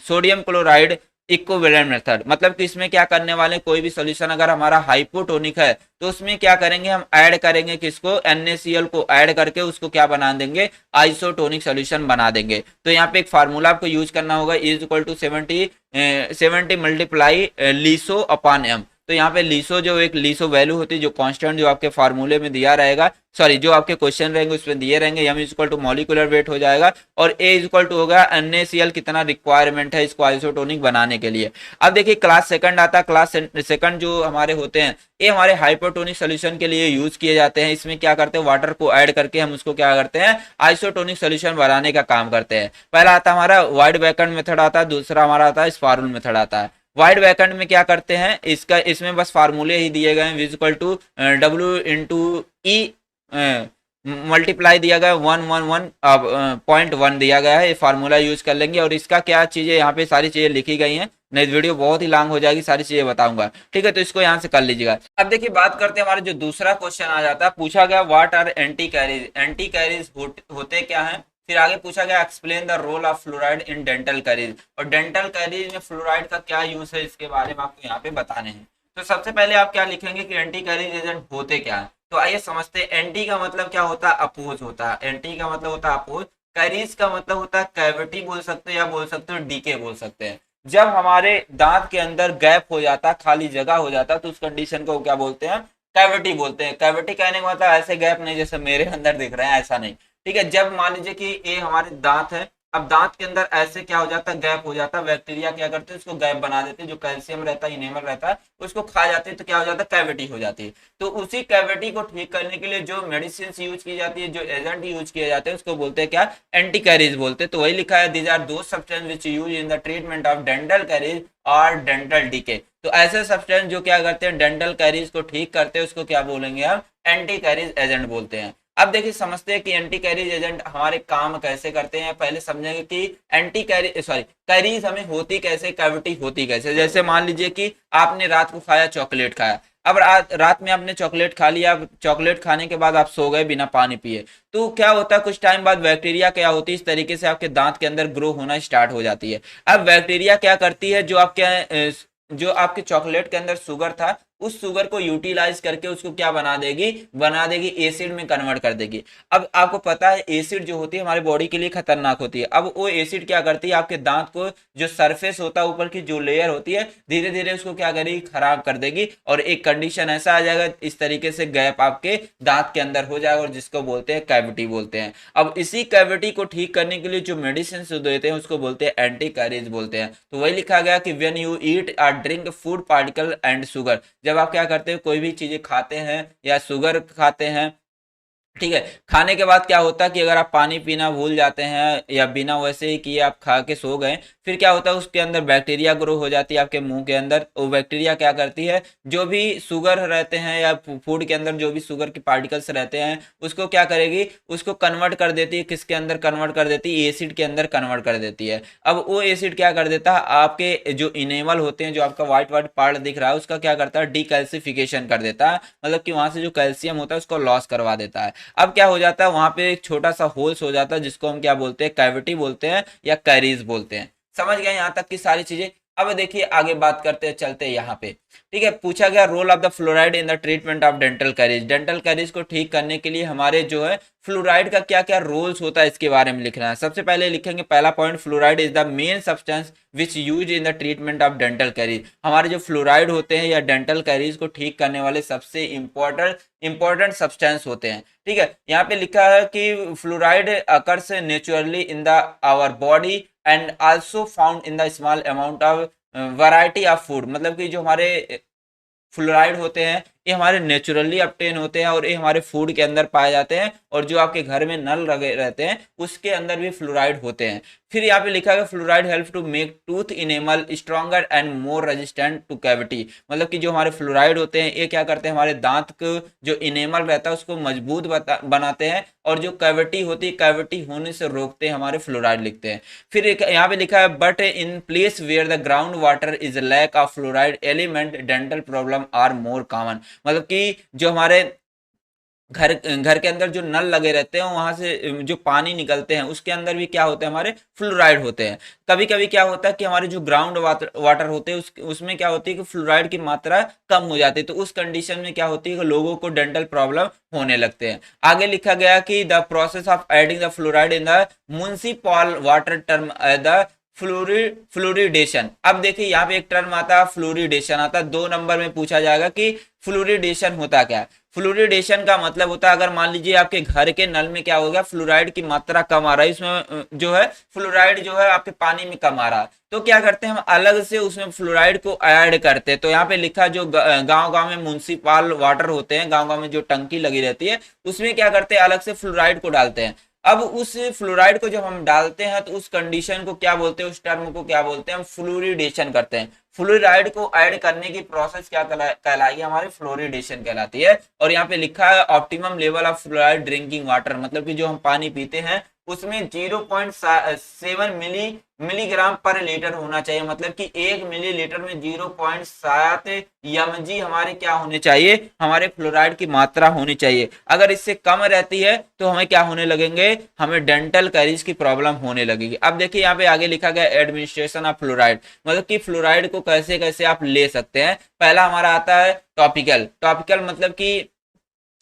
सोडियम क्लोराइड इक्विवेलेंट मेथड, मतलब कि इसमें क्या करने वाले, कोई भी सॉल्यूशन अगर हमारा हाइपोटोनिक है तो उसमें क्या करेंगे, हम ऐड करेंगे किसको, NaCl को ऐड करके उसको क्या बना देंगे, आइसोटोनिक सॉल्यूशन बना देंगे। तो यहाँ पे एक फार्मूला आपको यूज करना होगा, इज इक्वल टू 70 मल्टीप्लाई लीसो अपॉन एम। तो यहाँ पे लीसो जो एक लीसो वैल्यू होती है, जो कांस्टेंट जो आपके फार्मूले में दिया रहेगा, सॉरी जो आपके क्वेश्चन रहेंगे उसमें दिए रहेंगे, M is equal to molecular weight हो जाएगा, और ए इज इक्वल टू होगा NaCl कितना रिक्वायरमेंट है इसको आइसोटोनिक बनाने के लिए। अब देखिए क्लास सेकंड आता है, क्लास सेकंड जो हमारे होते हैं ये हमारे हाइपरटोनिक सोल्यूशन के लिए यूज किए जाते हैं। इसमें क्या करते हैं, वाटर को ऐड करके हम उसको क्या करते हैं, आइसोटोनिक सोल्यूशन बनाने का काम करते हैं। पहला आता है हमारा वाइड वैकल्ड मेथड आता है, दूसरा हमारा आता है स्पार्ल मेथड आता है। वाइड वैकल्ड में क्या करते हैं, इसमें बस फार्मूले ही दिए गए हैं, equal to W into E multiply दिया गया 111.1 दिया गया है, ये फार्मूला यूज कर लेंगे। और इसका क्या चीजें यहाँ पे सारी चीजें लिखी गई हैं, नहीं वीडियो बहुत ही लॉन्ग हो जाएगी, सारी चीजें बताऊंगा, ठीक है, तो इसको यहाँ से कर लीजिएगा। अब देखिए बात करते हैं, हमारे जो दूसरा क्वेश्चन आ जाता है, पूछा गया what are anti caries, anti caries होते क्या है। फिर आगे पूछा गया explain the role of fluoride in dental caries, और डेंटल कैरीज में फ्लोराइड का क्या यूज है इसके बारे में आपको यहाँ पे बताने हैं। तो सबसे पहले आप क्या लिखेंगे कि एंटी कैरीज एजेंट होते क्या है। तो आइए समझते हैं, एंटी का मतलब क्या होता है, अपोज होता है, एंटी का मतलब होता है अपोज, कैरीज का मतलब होता है कैविटी बोल सकते हैं या बोल सकते हो डीके बोल सकते हैं। जब हमारे दांत के अंदर गैप हो जाता, खाली जगह हो जाता, तो उस कंडीशन को क्या बोलते हैं, कैविटी बोलते हैं। कैविटी कहने का मतलब ऐसे गैप नहीं जैसे मेरे अंदर दिख रहे हैं, ऐसा नहीं, ठीक है। जब मान लीजिए कि ये हमारे दांत है, अब दांत के अंदर ऐसे क्या हो जाता है, गैप हो जाता है, बैक्टीरिया क्या करते हैं उसको गैप बना देते हैं, जो कैल्शियम रहता है, इनेमल रहता है, उसको खा जाते हैं, तो क्या हो जाता है, कैविटी हो जाती है। तो उसी कैविटी को ठीक करने के लिए जो मेडिसिन यूज की जाती है, जो एजेंट यूज किए जाते हैं, उसको बोलते हैं क्या, एंटी कैरीज बोलते हैं। तो वही लिखा है, these are those substance which use in the treatment of dental caries और डेंटल डीके। तो ऐसे सब्सटेंस जो क्या करते हैं, डेंटल कैरीज को ठीक करते हैं, उसको क्या बोलेंगे हम, एंटी कैरीज एजेंट बोलते हैं। अब देखिए समझते हैं कि एंटी कैरीज एजेंट हमारे काम कैसे करते हैं। पहले समझेंगे कि एंटी कैरीज कैरीज हमें होती कैसे, कैविटी होती कैसे। जैसे मान लीजिए कि आपने रात को खाया, चॉकलेट खाया, अब रात में आपने चॉकलेट खा लिया, चॉकलेट खाने के बाद आप सो गए बिना पानी पिए, तो क्या होता है, कुछ टाइम बाद बैक्टीरिया क्या होती है, इस तरीके से आपके दांत के अंदर ग्रो होना स्टार्ट हो जाती है। अब बैक्टीरिया क्या करती है, जो आपके चॉकलेट के अंदर शुगर था, उस शुगर को यूटिलाइज करके उसको क्या बना देगी एसिड में कन्वर्ट कर देगी। अब आपको पता है एसिड जो होती है हमारी बॉडी के लिए खतरनाक होती है। अब वो एसिड क्या करती है, आपके दांत को जो सरफेस होता है, ऊपर की जो लेयर होती है, धीरे धीरे उसको क्या करेगी, खराब कर देगी, और एक कंडीशन ऐसा आ जाएगा, इस तरीके से गैप आपके दांत के अंदर हो जाएगा, और जिसको बोलते हैं कैविटी बोलते हैं। अब इसी कैविटी को ठीक करने के लिए जो मेडिसिन देते हैं उसको बोलते हैं एंटी कैरीज बोलते हैं। तो वही लिखा गया कि व्हेन यू ईट और drink food particle and sugar, जब आप क्या करते हो, कोई भी चीजें खाते हैं या शुगर खाते हैं, ठीक है, खाने के बाद क्या होता है कि अगर आप पानी पीना भूल जाते हैं या बिना वैसे ही किए आप खा के सो गए, फिर क्या होता है, उसके अंदर बैक्टीरिया ग्रो हो जाती है आपके मुंह के अंदर। वो बैक्टीरिया क्या करती है, जो भी शुगर रहते हैं या फूड के अंदर जो भी शुगर के पार्टिकल्स रहते हैं, उसको क्या करेगी, उसको कन्वर्ट कर देती है, किसके अंदर कन्वर्ट कर देती है, एसिड के अंदर कन्वर्ट कर देती है। अब वो एसिड क्या कर देता है, आपके जो इनेमल होते हैं, जो आपका व्हाइट व्हाइट पार्ट दिख रहा है, उसका क्या करता है, डीकैल्सिफिकेशन कर देता है, मतलब कि वहां से जो कैल्शियम होता है उसको लॉस करवा देता है। अब क्या हो जाता है, वहां पे एक छोटा सा होल्स हो जाता है जिसको हम क्या बोलते हैं, कैविटी बोलते हैं या कैरीज बोलते हैं। समझ गए यहाँ तक की सारी चीजें। अब देखिए आगे बात करते हैं, चलते हैं यहाँ पे। ठीक है, पूछा गया role of the fluoride in the treatment of dental caries. Dental caries को ठीक करने के लिए हमारे जो है फ्लोराइड का क्या क्या रोल्स होता है इसके बारे में लिखना है। सबसे पहले लिखेंगे पहला point, fluoride is the main substance which use in the treatment of dental carries. हमारे जो फ्लोराइड होते हैं या डेंटल कैरीज को ठीक करने वाले सबसे इंपॉर्टेंट सब्सटेंस होते हैं। ठीक है, यहाँ पे लिखा है कि fluoride occurs naturally in the our body and also found in the small amount of variety of food. मतलब कि जो हमारे फ्लोराइड होते हैं ये हमारे नेचुरली ऑब्टेन होते हैं और ये हमारे फूड के अंदर पाए जाते हैं, और जो आपके घर में नल लगे रहते हैं उसके अंदर भी फ्लोराइड होते हैं। फिर यहाँ पे लिखा है fluoride help to make tooth enamel stronger and more resistant to cavity. मतलब कि जो हमारे फ्लोराइड होते हैं ये क्या करते हैं, हमारे दांत को जो इनेमल रहता है उसको मजबूत बनाते हैं, और जो कैविटी होती है कैविटी होने से रोकते हैं, हमारे फ्लोराइड लिखते हैं। फिर यहाँ पे लिखा है but in place where the ground water is lack of fluoride element dental problem are more common. मतलब कि जो हमारे घर घर के अंदर जो नल लगे रहते हैं वहां से जो पानी निकलते हैं उसके अंदर भी क्या होते हैं, हमारे फ्लोराइड होते हैं। कभी कभी क्या होता है कि हमारे जो ग्राउंड वाटर होते हैं उसमें क्या होती है कि फ्लोराइड की मात्रा कम हो जाती है, तो उस कंडीशन में क्या होती है कि लोगों को डेंटल प्रॉब्लम होने लगते हैं। आगे लिखा गया कि the process of adding the fluoride in the municipal water term the fluoridation. अब देखिए यहाँ पे एक टर्म आता है फ्लोरिडेशन आता है, 2 नंबर में पूछा जाएगा कि फ्लोरिडेशन होता क्या है। फ्लोरिडेशन का मतलब होता है अगर मान लीजिए आपके घर के नल में क्या हो गया, फ्लोराइड की मात्रा कम आ रहा है, इसमें जो है फ्लोराइड जो है आपके पानी में कम आ रहा है, तो क्या करते हैं हम अलग से उसमें फ्लोराइड को ऐड करते हैं। तो यहाँ पे लिखा जो गांव गांव में म्युनिसिपल वाटर होते हैं, गांव गांव में जो टंकी लगी रहती है उसमें क्या करते हैं अलग से फ्लोराइड को डालते हैं। अब उस फ्लोराइड को जब हम डालते हैं तो उस कंडीशन को क्या बोलते हैं, उस टर्म को क्या बोलते हैं, हम फ्लोरिडेशन करते हैं। फ्लोराइड को ऐड करने की प्रोसेस क्या कहलाई, हमारी फ्लोरिडेशन कहलाती है। और यहाँ पे लिखा है optimum level of fluoride drinking water, मतलब कि जो हम पानी पीते हैं उसमें 0.7 मिलीग्राम पर लीटर होना चाहिए। मतलब कि 1 मिलीलीटर में 0.7 mg हमारे क्या होने चाहिए, हमारे फ्लोराइड की मात्रा होनी चाहिए। अगर इससे कम रहती है तो हमें क्या होने लगेंगे, हमें डेंटल कैरीज की प्रॉब्लम होने लगेगी। अब देखिए यहाँ पे आगे लिखा गया एडमिनिस्ट्रेशन ऑफ फ्लोराइड, मतलब कि फ्लोराइड को कैसे कैसे आप ले सकते हैं। पहला हमारा आता है टॉपिकल। टॉपिकल मतलब कि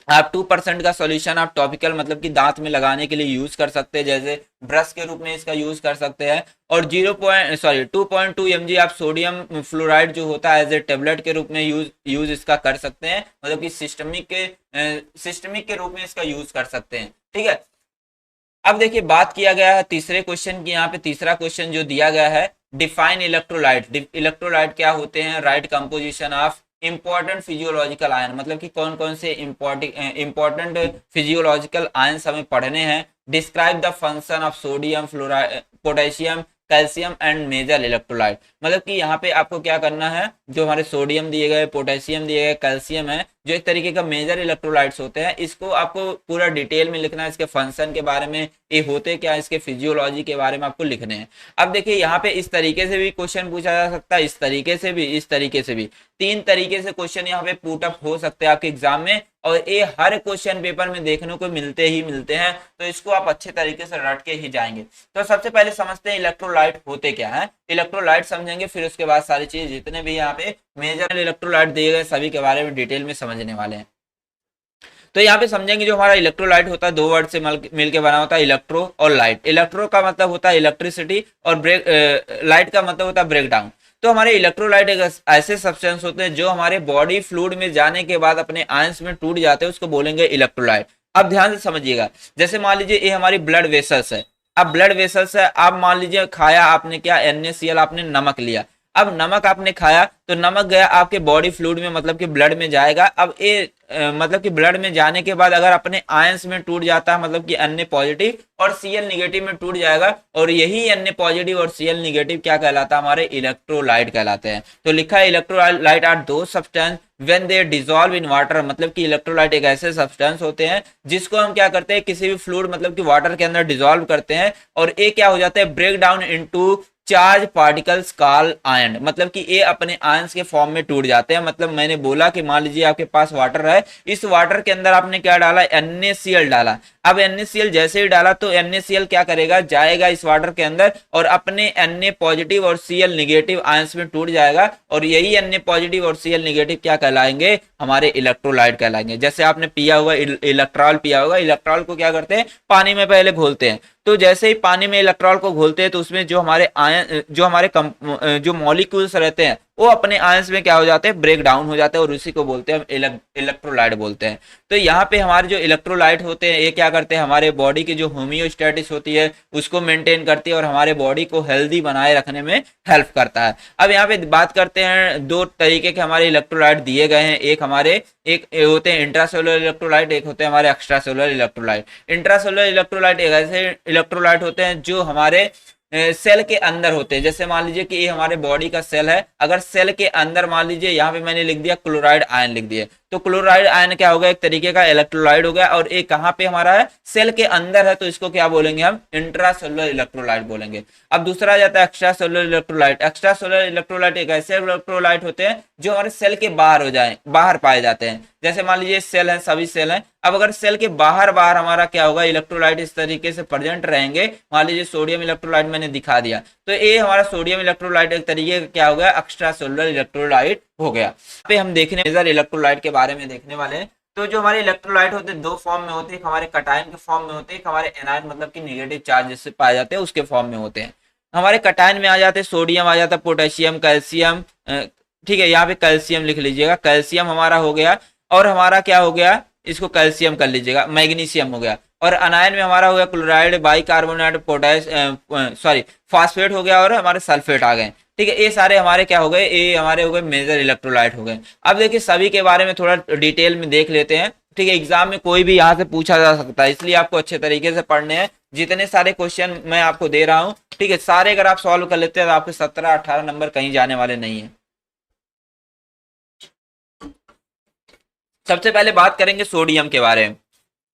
आप 2% का सॉल्यूशन आप टॉपिकल मतलब कि दांत में लगाने के लिए यूज कर सकते हैं, जैसे ब्रश के रूप में इसका यूज कर सकते हैं। और 2.2 mg आप सोडियम फ्लोराइड जो होता है एज ए टेबलेट के रूप में यूज इसका कर सकते हैं, मतलब कि सिस्टमिक के रूप में इसका यूज कर सकते हैं। ठीक है, अब देखिए बात किया गया है तीसरे क्वेश्चन की। यहाँ पे तीसरा क्वेश्चन जो दिया गया है, डिफाइन इलेक्ट्रोलाइट। इलेक्ट्रोलाइट क्या होते हैं, right composition of important physiological ion, मतलब कि कौन कौन से इंपॉर्टेंट फिजियोलॉजिकल आयंस हमें पढ़ने हैं। Describe the function of sodium fluoride potassium calcium and major electrolyte. मतलब कि यहाँ पे आपको क्या करना है, जो हमारे सोडियम दिए गए, पोटेशियम दिए गए, कैल्शियम है, जो एक तरीके का मेजर इलेक्ट्रोलाइट्स होते हैं, इसको आपको पूरा डिटेल में लिखना है। इसके फंक्शन के बारे में, ये होते क्या, इसके फिजियोलॉजी के बारे में आपको लिखने हैं। अब देखिए यहाँ पे इस तरीके से भी क्वेश्चन पूछा जा सकता है, इस तरीके से भी, इस तरीके से भी, 3 तरीके से क्वेश्चन यहाँ पे पुट अप हो सकते हैं आपके एग्जाम में, और ये हर क्वेश्चन पेपर में देखने को मिलते ही मिलते हैं। तो इसको आप अच्छे तरीके से रट के ही जाएंगे। तो सबसे पहले समझते हैं इलेक्ट्रोलाइट होते क्या है। इलेक्ट्रोलाइट समझेंगे, फिर उसके बाद सारी चीज जितने भी यहाँ पे मेजर इलेक्ट्रोलाइट दिए गए सभी के बारे में डिटेल में समझने वाले हैं। तो यहाँ पे समझेंगे जो हमारा इलेक्ट्रोलाइट होता है 2 वर्ड से मिलकर बना होता है, इलेक्ट्रो और लाइट। इलेक्ट्रो का मतलब होता है इलेक्ट्रिसिटी और लाइट का मतलब होता है ब्रेक डाउन। तो हमारे इलेक्ट्रोलाइट एक ऐसे सब्सटेंस होते हैं जो हमारे बॉडी फ्लूइड में जाने के बाद अपने आयंस में टूट जाते हैं, उसको बोलेंगे इलेक्ट्रोलाइट। अब ध्यान से समझिएगा, जैसे मान लीजिए ये हमारी ब्लड वेसल्स है। अब ब्लड वेसल्स है, आप मान लीजिए खाया आपने क्या, NaCl, आपने नमक लिया। अब नमक आपने खाया तो नमक गया आपके बॉडी फ्लूइड में, मतलब कि ब्लड में जाएगा। अब ये मतलब कि ब्लड में जाने के बाद अगर अपने आयंस में टूट जाता है, मतलब कि Na पॉजिटिव और Cl निगेटिव में टूट जाएगा, और यही Na पॉजिटिव और Cl निगेटिव क्या कहलाता है, हमारे इलेक्ट्रोलाइट कहलाते हैं। तो लिखा है electrolyte are those substance when they dissolve in water. मतलब कि इलेक्ट्रोलाइट एक ऐसे सब्सटेंस होते हैं जिसको हम क्या करते हैं, किसी भी फ्लूइड मतलब कि वाटर के अंदर डिसॉल्व करते हैं, और ये क्या हो जाता है, break down into charge particles called ion, मतलब कि ये अपने आयंस के फॉर्म में टूट जाते हैं। मतलब मैंने बोला कि मान लीजिए आपके पास वाटर है, इस वाटर के अंदर आपने क्या डाला, NaCl डाला। अब NaCl जैसे ही डाला तो NaCl क्या करेगा, जाएगा इस वाटर के अंदर और अपने Na पॉजिटिव और Cl निगेटिव आयंस में टूट जाएगा, और यही Na पॉजिटिव और Cl निगेटिव क्या कहलाएंगे, हमारे इलेक्ट्रोलाइट कहलाएंगे। जैसे आपने पिया हुआ इलेक्ट्रॉल पिया होगा, इलेक्ट्रॉल को क्या करते हैं, पानी में पहले घोलते हैं, तो जैसे ही पानी में इलेक्ट्रॉल को घोलते हैं तो उसमें जो हमारे आयन, जो हमारे जो मॉलिक्यूल्स रहते हैं वो अपने आयंस में क्या हो जाते हैं, ब्रेक डाउन हो जाते हैं, और उसी को बोलते हैं इलेक्ट्रोलाइट बोलते हैं। तो यहाँ पे हमारे जो इलेक्ट्रोलाइट होते हैं ये क्या करते हैं, हमारे बॉडी की जो होम्योस्टेटिस होती है उसको मेंटेन करती है और हमारे बॉडी को हेल्दी बनाए रखने में हेल्प करता है। अब यहाँ पे बात करते हैं, दो तरीके के हमारे इलेक्ट्रोलाइट दिए गए हैं, एक होते हैं इंट्रासेलुलर इलेक्ट्रोलाइट, एक होते हैं हमारे एक्स्ट्रासेलुलर इलेक्ट्रोलाइट। इंट्रासेलुलर इलेक्ट्रोलाइट एक ऐसे इलेक्ट्रोलाइट होते हैं जो हमारे सेल के अंदर होते हैं। जैसे मान लीजिए कि ये हमारे बॉडी का सेल है, अगर सेल के अंदर मान लीजिए यहाँ पे मैंने लिख दिया क्लोराइड आयन लिख दिया, तो क्लोराइड आयन क्या होगा, एक तरीके का इलेक्ट्रोलाइट हो गया, और ये कहाँ पे हमारा है, सेल के अंदर है, तो इसको क्या बोलेंगे हम, इंट्रासेलुलर इलेक्ट्रोलाइट बोलेंगे। अब दूसरा आ जाता है extra cellular electrolyte. Extra cellular electrolyte एक ऐसे इलेक्ट्रोलाइट होते हैं जो हमारे सेल के बाहर हो जाए, बाहर पाए जाते हैं। जैसे मान लीजिए सेल है, सभी सेल हैं, अब अगर सेल के बाहर बाहर हमारा क्या होगा, इलेक्ट्रोलाइट इस तरीके से प्रेजेंट रहेंगे, मान लीजिए सोडियम इलेक्ट्रोलाइट मैंने दिखा दिया, तो ये हमारा सोडियम इलेक्ट्रोलाइट एक तरीके का क्या हो गया, एक्स्ट्रा सेलुलर इलेक्ट्रोलाइट हो गया। पे हम देखने मेजर इलेक्ट्रोलाइट के बारे में देखने वाले हैं। तो जो हमारे इलेक्ट्रोलाइट होते हैं दो फॉर्म में होते हैं, एक हमारे कटायन के फॉर्म में होते हैं, एक हमारे एनायन मतलब कि नेगेटिव चार्ज जिससे पाए जाते हैं उसके फॉर्म में होते हैं। हमारे कटायन में आ जाते हैं सोडियम, आ जाता है पोटेशियम, कैल्शियम, ठीक है, यहाँ पे कैल्शियम लिख लीजिएगा, कैल्शियम हमारा हो गया, और हमारा क्या हो गया, इसको कैल्शियम कर लीजिएगा, मैग्नीशियम हो गया। और अनायन में हमारा हो गया क्लोराइड, बाइकार्बोनेट, फास्फेट हो गया, और हमारे सल्फेट आ गए। ठीक है, ये सारे हमारे क्या हो गए, ये हमारे हो गए मेजर इलेक्ट्रोलाइट हो गए। अब देखिए सभी के बारे में थोड़ा डिटेल में देख लेते हैं। ठीक है, एग्जाम में कोई भी यहाँ से पूछा जा सकता है, इसलिए आपको अच्छे तरीके से पढ़ने हैं। जितने सारे क्वेश्चन मैं आपको दे रहा हूँ, ठीक है, सारे अगर आप सॉल्व कर लेते हैं तो आपके 17-18 नंबर कहीं जाने वाले नहीं है। सबसे पहले बात करेंगे सोडियम के बारे में।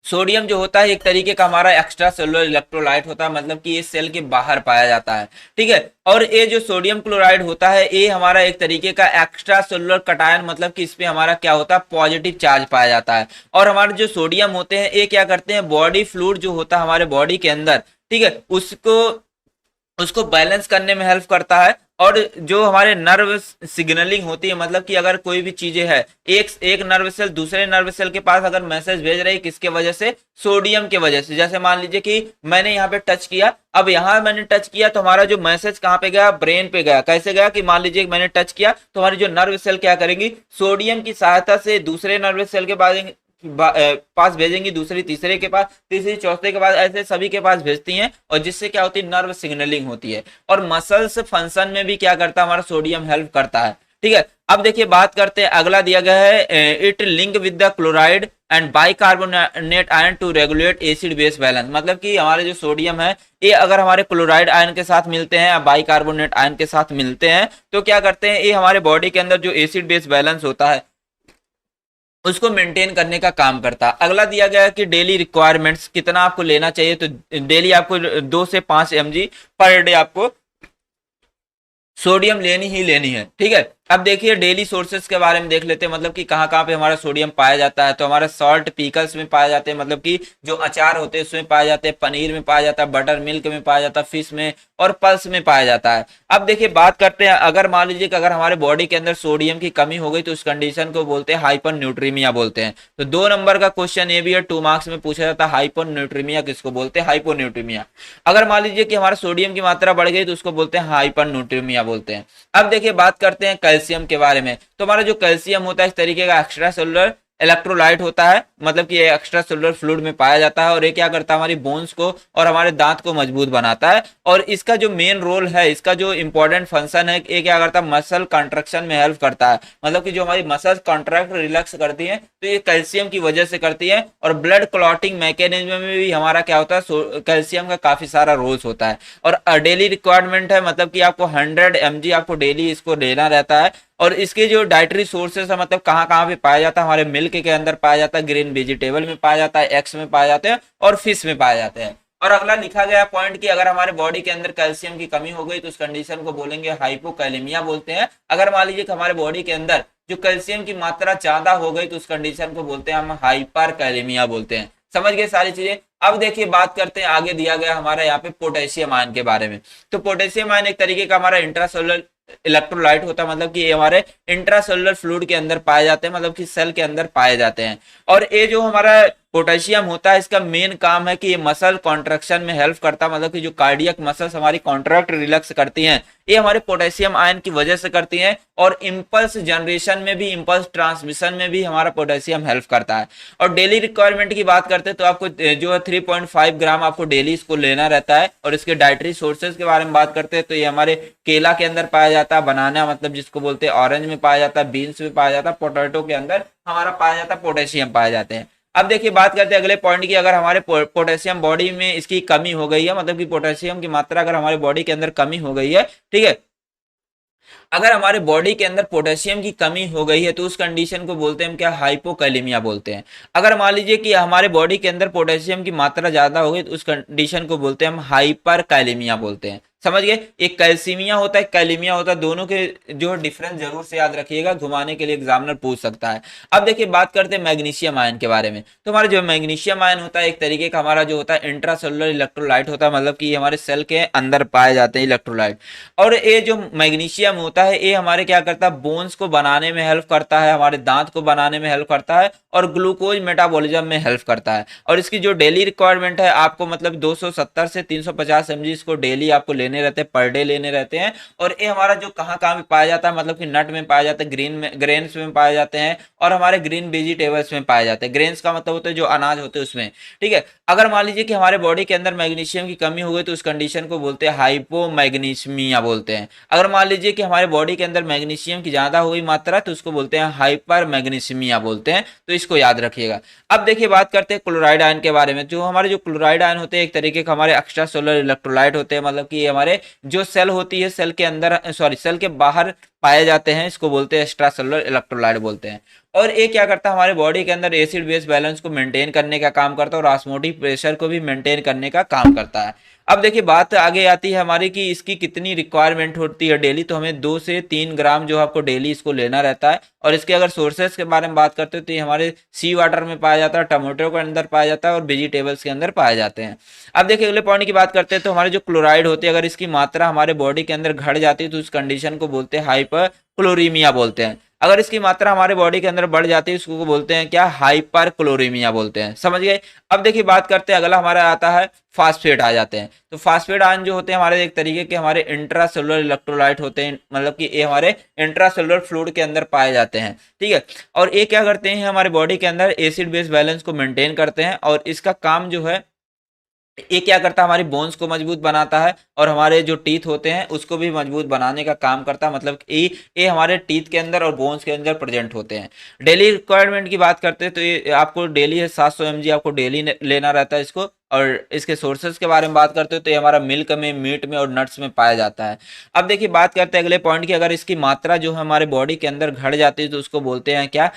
सोडियम जो होता है एक तरीके का हमारा एक्स्ट्रा सेलुलर इलेक्ट्रोलाइट होता है, मतलब कि ये सेल के बाहर पाया जाता है। ठीक है, और ये जो सोडियम क्लोराइड होता है ये हमारा एक तरीके का एक्स्ट्रा सेलुलर कटायन, मतलब कि इसमें हमारा क्या होता है, पॉजिटिव चार्ज पाया जाता है। और हमारे जो सोडियम होते हैं ये क्या करते हैं, बॉडी फ्लूइड जो होता है हमारे बॉडी के अंदर, ठीक है, उसको बैलेंस करने में हेल्प करता है। और जो हमारे नर्व सिग्नलिंग होती है, मतलब कि अगर कोई भी चीजें है, एक नर्व सेल दूसरे नर्व सेल के पास अगर मैसेज भेज रही है, किसके वजह से, सोडियम के वजह से। जैसे मान लीजिए कि मैंने यहाँ पे टच किया, अब यहाँ मैंने टच किया तो हमारा जो मैसेज कहाँ पे गया, ब्रेन पे गया। कैसे गया कि मान लीजिए मैंने टच किया तो हमारी जो नर्व सेल क्या करेंगी, सोडियम की सहायता से दूसरे नर्व सेल के पास भेजेंगी, दूसरी तीसरे के पास, तीसरी चौथे के पास, ऐसे सभी के पास भेजती हैं, और जिससे क्या होती है, नर्व सिग्नलिंग होती है। और मसल्स फंक्शन में भी क्या करता है, हमारा सोडियम हेल्प करता है। ठीक है, अब देखिए बात करते हैं, अगला दिया गया है, it link with the chloride and bicarbonate ion to regulate acid base balance. मतलब कि हमारे जो सोडियम है ये अगर हमारे क्लोराइड आयन के साथ मिलते हैं या बाइकार्बोनेट आयन के साथ मिलते हैं तो क्या करते हैं, ये हमारे बॉडी के अंदर जो एसिड बेस बैलेंस होता है उसको मेंटेन करने का काम करता है। अगला दिया गया है कि डेली रिक्वायरमेंट्स कितना आपको लेना चाहिए, तो डेली आपको 2 से 5 mg पर डे आपको सोडियम लेनी ही लेनी है। ठीक है, अब देखिए डेली सोर्सेज के बारे में देख लेते हैं, मतलब कि कहाँ कहाँ पे हमारा सोडियम पाया जाता है। तो हमारा सॉल्ट पिकल्स में पाया जाते हैं, मतलब कि जो अचार होते हैं उसमें पाया जाते हैं, पनीर में पाया जाता है, बटर मिल्क में पाया जाता है, फिश में और पल्स में पाया जाता है। अब देखिए बात करते हैं, अगर मान लीजिए कि अगर हमारे बॉडी के अंदर सोडियम की कमी हो गई तो उस कंडीशन को बोलते हैं हाइपर न्यूट्रीमिया बोलते हैं। तो 2 नंबर का क्वेश्चन ये भी है, 2 मार्क्स में पूछा जाता है, हाइपर न्यूट्रीमिया किसको बोलते हैं, हाइपोन्यूट्रीमिया। अगर मान लीजिए कि हमारा सोडियम की मात्रा बढ़ गई तो उसको बोलते हैं हाइपर न्यूट्रीमिया बोलते हैं। अब देखिए बात करते हैं कैल्शियम के बारे में। तो हमारा जो कैल्शियम होता है इस तरीके का एक्स्ट्रा सेलुलर इलेक्ट्रोलाइट होता है, मतलब कि ये एक्स्ट्रा सेलुलर फ्लूइड में पाया जाता है, और ये क्या करता है, हमारी बोन्स को और हमारे दांत को मजबूत बनाता है। और इसका जो मेन रोल है, इसका जो इंपॉर्टेंट फंक्शन है, ये क्या करता है, मसल कंट्रक्शन में हेल्प करता है। मतलब कि जो हमारी मसल्स कॉन्ट्रैक्ट रिलैक्स करती है तो ये कैल्शियम की वजह से करती है। और ब्लड क्लॉटिंग मैकेनिज्म में भी हमारा क्या होता है, कैल्शियम का काफी सारा रोल्स होता है। और डेली रिक्वायरमेंट है, मतलब कि आपको 100 mg आपको डेली इसको लेना रहता है। और इसके जो डाइटरी सोर्सेस है, मतलब कहाँ कहाँ पे पाया जाता है, हमारे मिल्क के अंदर पाया जाता है, ग्रीन वेजिटेबल में पाया जाता है, एग्स में पाया जाते हैं और फिश में पाए जाते हैं। और अगला लिखा गया पॉइंट कि अगर हमारे बॉडी के अंदर कैल्शियम की कमी हो गई तो उस कंडीशन को बोलेंगे हाइपोकैलेमिया बोलते हैं। अगर मान लीजिए कि हमारे बॉडी के अंदर जो कैल्शियम की मात्रा ज्यादा हो गई तो उस कंडीशन को बोलते हैं हम हाइपर कैलेमिया बोलते हैं। समझ गए सारी चीजें। अब देखिए बात करते हैं, आगे दिया गया हमारा यहाँ पे पोटेशियम आयन के बारे में। तो पोटेशियम आयन एक तरीके का हमारा इंट्रासेलुलर इलेक्ट्रोलाइट होता है, मतलब कि ये हमारे इंट्रासेलुलर फ्लूइड के अंदर पाए जाते हैं, मतलब कि सेल के अंदर पाए जाते हैं। और ये जो हमारा पोटेशियम होता है इसका मेन काम है कि ये मसल कॉन्ट्रैक्शन में हेल्प करता है, मतलब कि जो कार्डियक मसल्स हमारी कॉन्ट्रैक्ट रिलैक्स करती हैं ये हमारे पोटेशियम आयन की वजह से करती हैं। और इंपल्स जनरेशन में भी, इंपल्स ट्रांसमिशन में भी हमारा पोटेशियम हेल्प करता है। और डेली रिक्वायरमेंट की बात करते हैं तो आपको जो है 3.5 ग्राम आपको डेली इसको लेना रहता है। और इसके डाइटरी सोर्सेज के बारे में बात करते हैं तो ये हमारे केला के अंदर पाया जाता है, बनाना मतलब जिसको बोलते हैं ऑरेंज में पाया जाता है, बीन्स में पाया जाता है, पोटैटो के अंदर हमारा पाया जाता है, पोटेशियम पाए जाते हैं। अब देखिए बात करते हैं अगले पॉइंट की, अगर हमारे पोटेशियम बॉडी में इसकी कमी हो गई है, मतलब कि पोटेशियम की मात्रा अगर हमारे बॉडी के अंदर कमी हो गई है, ठीक है, अगर हमारे बॉडी के अंदर पोटेशियम की कमी हो गई है तो उस कंडीशन को बोलते हैं हम क्या, हाइपोकैलेमिया बोलते हैं। अगर मान लीजिए कि हमारे बॉडी के अंदर पोटेशियम की मात्रा ज्यादा हो गई तो उस कंडीशन को बोलते हैं हम हाइपरकैलेमिया बोलते हैं। समझ गए। एक कैल्सीमिया होता है, कैलेमिया होता है, दोनों के जो डिफरेंस जरूर से याद रखिएगा, घुमाने के लिए एग्जामिनर पूछ सकता है। अब देखिए बात करते हैं मैग्नीशियम आयन के बारे में। तो हमारा जो मैग्नीशियम आयन होता है एक तरीके का हमारा जो होता है इंट्रासेलुलर इलेक्ट्रोलाइट होता है, मतलब कि हमारे सेल के अंदर पाए जाते हैं इलेक्ट्रोलाइट। और ये जो मैग्नीशियम होता है ये हमारे क्या करता है, बोन्स को बनाने में हेल्प करता है, हमारे दांत को बनाने में हेल्प करता है और ग्लूकोज मेटाबॉलिज्म में हेल्प करता है। और इसकी जो डेली रिक्वायरमेंट है आपको मतलब 270 से 350 mg इसको डेली आपको लेने रहते हैं, पर डे लेने रहते हैं। और ये हमारा जो कहाँ कहाँ पे पाया जाता है, मतलब कि नट में पाया जाता है, ग्रीन में, ग्रेन्स में पाए जाते हैं और हमारे ग्रीन वेजिटेबल्स में पाए जाते हैं। ग्रेन्स का मतलब होता है जो अनाज होते हैं उसमें, ठीक है। अगर मान लीजिए कि हमारे बॉडी के अंदर मैग्नीशियम की कमी हो गई तो उस कंडीशन को बोलते हैं हाइपोमैग्नीशियमिया बोलते हैं। अगर मान लीजिए कि हमारे बॉडी के अंदर मैग्नीशियम की ज्यादा हो गई मात्रा तो उसको बोलते हैं हाइपर मैग्नीशियमिया बोलते हैं। तो इसको याद रखिएगा। अब देखिए बात करते हैं क्लोराइड आयन के बारे में। जो हमारे जो क्लोराइड आयन होते हैं एक तरीके का हमारे एक्स्ट्रा सोलर इलेक्ट्रोलाइट होते हैं, मतलब कि हमारे जो सेल होती है सेल के अंदर, सॉरी सेल के बाहर पाए जाते हैं, इसको बोलते हैं एक्स्ट्रा सेलुलर इलेक्ट्रोलाइट बोलते हैं। और ये क्या करता है, हमारे बॉडी के अंदर एसिड बेस बैलेंस को मेंटेन करने का काम करता है और ऑस्मोटिक प्रेशर को भी मेंटेन करने का काम करता है। अब देखिए बात आगे आती है हमारी कि इसकी कितनी रिक्वायरमेंट होती है डेली। तो हमें 2 से 3 ग्राम जो आपको डेली इसको लेना रहता है। और इसके अगर सोर्सेस के बारे में बात करते हो तो ये हमारे सी वाटर में पाया जाता है, टमाटो के अंदर पाया जाता है और वेजिटेबल्स के अंदर पाए जाते हैं। अब देखिए अगले पॉइंट की बात करते हैं तो हमारे जो क्लोराइड होते हैं अगर इसकी मात्रा हमारे बॉडी के अंदर घट जाती है तो उस कंडीशन को बोलते हैं हाइपर क्लोरीमिया बोलते हैं। अगर इसकी मात्रा हमारे बॉडी के अंदर बढ़ जाती है उसको बोलते हैं क्या, हाइपर क्लोरीमिया बोलते हैं। समझ गए। अब देखिए बात करते हैं अगला हमारा आता है फास्फेट आ जाते हैं। तो फास्फेट आयन जो होते हैं हमारे एक तरीके के हमारे इंट्रासेलुलर इलेक्ट्रोलाइट होते हैं, मतलब कि ये हमारे इंट्रासेलुलर फ्लूइड के अंदर पाए जाते हैं, ठीक है। और ये क्या करते हैं, हमारे बॉडी के अंदर एसिड बेस बैलेंस को मेंटेन करते हैं। और इसका काम जो है ये क्या करता है, हमारी बोन्स को मजबूत बनाता है और हमारे जो टीथ होते हैं उसको भी मजबूत बनाने का काम करता है, मतलब ये हमारे टीथ के अंदर और बोन्स के अंदर प्रेजेंट होते हैं। डेली रिक्वायरमेंट की बात करते हैं तो ये आपको डेली है 700 mg आपको डेली लेना रहता है इसको। और इसके सोर्सेज के बारे में बात करते हो तो ये हमारा मिल्क में, मीट में और नट्स में पाया जाता है। अब देखिए बात करते हैं अगले पॉइंट की, अगर इसकी मात्रा जो है हमारे बॉडी के अंदर घट जाती है तो उसको बोलते हैं क्या,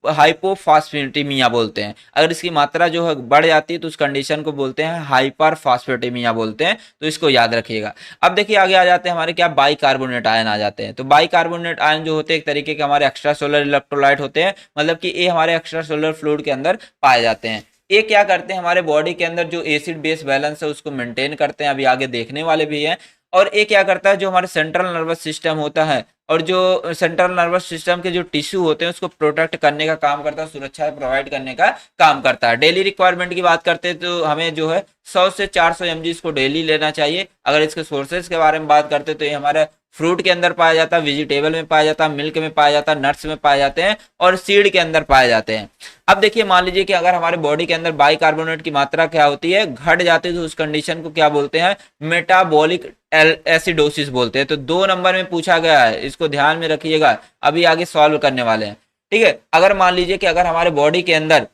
हाइपोफॉस्फेटेमिया बोलते हैं। अगर इसकी मात्रा जो है बढ़ जाती है तो उस कंडीशन को बोलते हैं हाइपर फॉस्फेटेमिया बोलते हैं। तो इसको याद रखिएगा। अब देखिए आगे आ जाते हैं हमारे क्या, बाइकार्बोनेट आयन आ जाते हैं। तो बाइकार्बोनेट आयन जो होते हैं एक तरीके के हमारे एक्स्ट्रा सोलर इलेक्ट्रोलाइट होते हैं, मतलब कि ये हमारे एक्स्ट्रा सोलर फ्लूइड के अंदर पाए जाते हैं। ये क्या करते हैं, हमारे बॉडी के अंदर जो एसिड बेस बैलेंस है उसको मेंटेन करते हैं, अभी आगे देखने वाले भी हैं। और ये क्या करता है, जो हमारे सेंट्रल नर्वस सिस्टम होता है और जो सेंट्रल नर्वस सिस्टम के जो टिश्यू होते हैं उसको प्रोटेक्ट करने का काम करता है, सुरक्षा प्रोवाइड करने का काम करता है। डेली रिक्वायरमेंट की बात करते हैं तो हमें जो है 100 से 400 mg इसको डेली लेना चाहिए। अगर इसके सोर्सेज के बारे में बात करते हैं तो ये हमारे फ्रूट के अंदर पाया जाता है, वेजिटेबल में पाया जाता है, मिल्क में पाया जाता है, नट्स में पाए जाते हैं और सीड के अंदर पाए जाते हैं। अब देखिए मान लीजिए कि अगर हमारे बॉडी के अंदर बाइकार्बोनेट की मात्रा क्या होती है, घट जाती है तो उस कंडीशन को क्या बोलते हैं, मेटाबॉलिक एसिडोसिस बोलते हैं। तो 2 नंबर में पूछा गया है, इसको ध्यान में रखिएगा, अभी आगे सॉल्व करने वाले हैं, ठीक है। अगर मान लीजिए कि अगर हमारे बॉडी के अंदर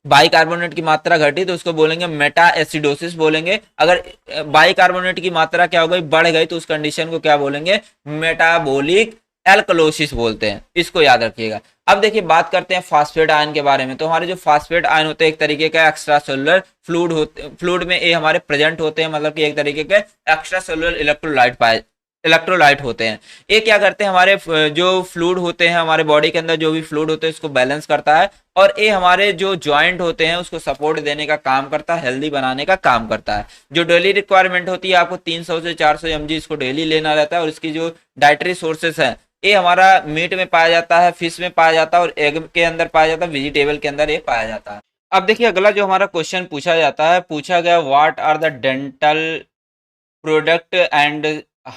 बाइकार्बोनेट की मात्रा घटी तो उसको बोलेंगे मेटा एसिडोसिस बोलेंगे। अगर बाइकार्बोनेट की मात्रा क्या हो गई, बढ़ गई तो उस कंडीशन को क्या बोलेंगे, मेटाबॉलिक एल्कलोसिस बोलते हैं, इसको याद रखिएगा। अब देखिए बात करते हैं फास्फेट आयन के बारे में। तो हमारे जो फास्फेट आयन होते हैं एक तरीके का एक्स्ट्रा सेलुलर फ्लूइड होते, फ्लूइड में ये हमारे प्रेजेंट होते हैं, मतलब कि एक तरीके के एक्स्ट्रा सेलुलर इलेक्ट्रोलाइट होते हैं। ये क्या करते हैं, हमारे जो फ्लूइड होते हैं हमारे बॉडी के अंदर जो भी फ्लूइड होते हैं उसको बैलेंस करता है, और ये हमारे जो जॉइंट होते हैं उसको सपोर्ट देने का काम करता है, हेल्दी बनाने का काम करता है। जो डेली रिक्वायरमेंट होती है आपको 300 से 400 mg इसको डेली लेना रहता है, और इसकी जो डाइटरी सोर्सेस है ये हमारा मीट में पाया जाता है, फिश में पाया जाता है, और एग के अंदर पाया जाता है, वेजिटेबल के अंदर ये पाया जाता है। अब देखिए अगला जो हमारा क्वेश्चन पूछा जाता है, पूछा गया what are the dental product and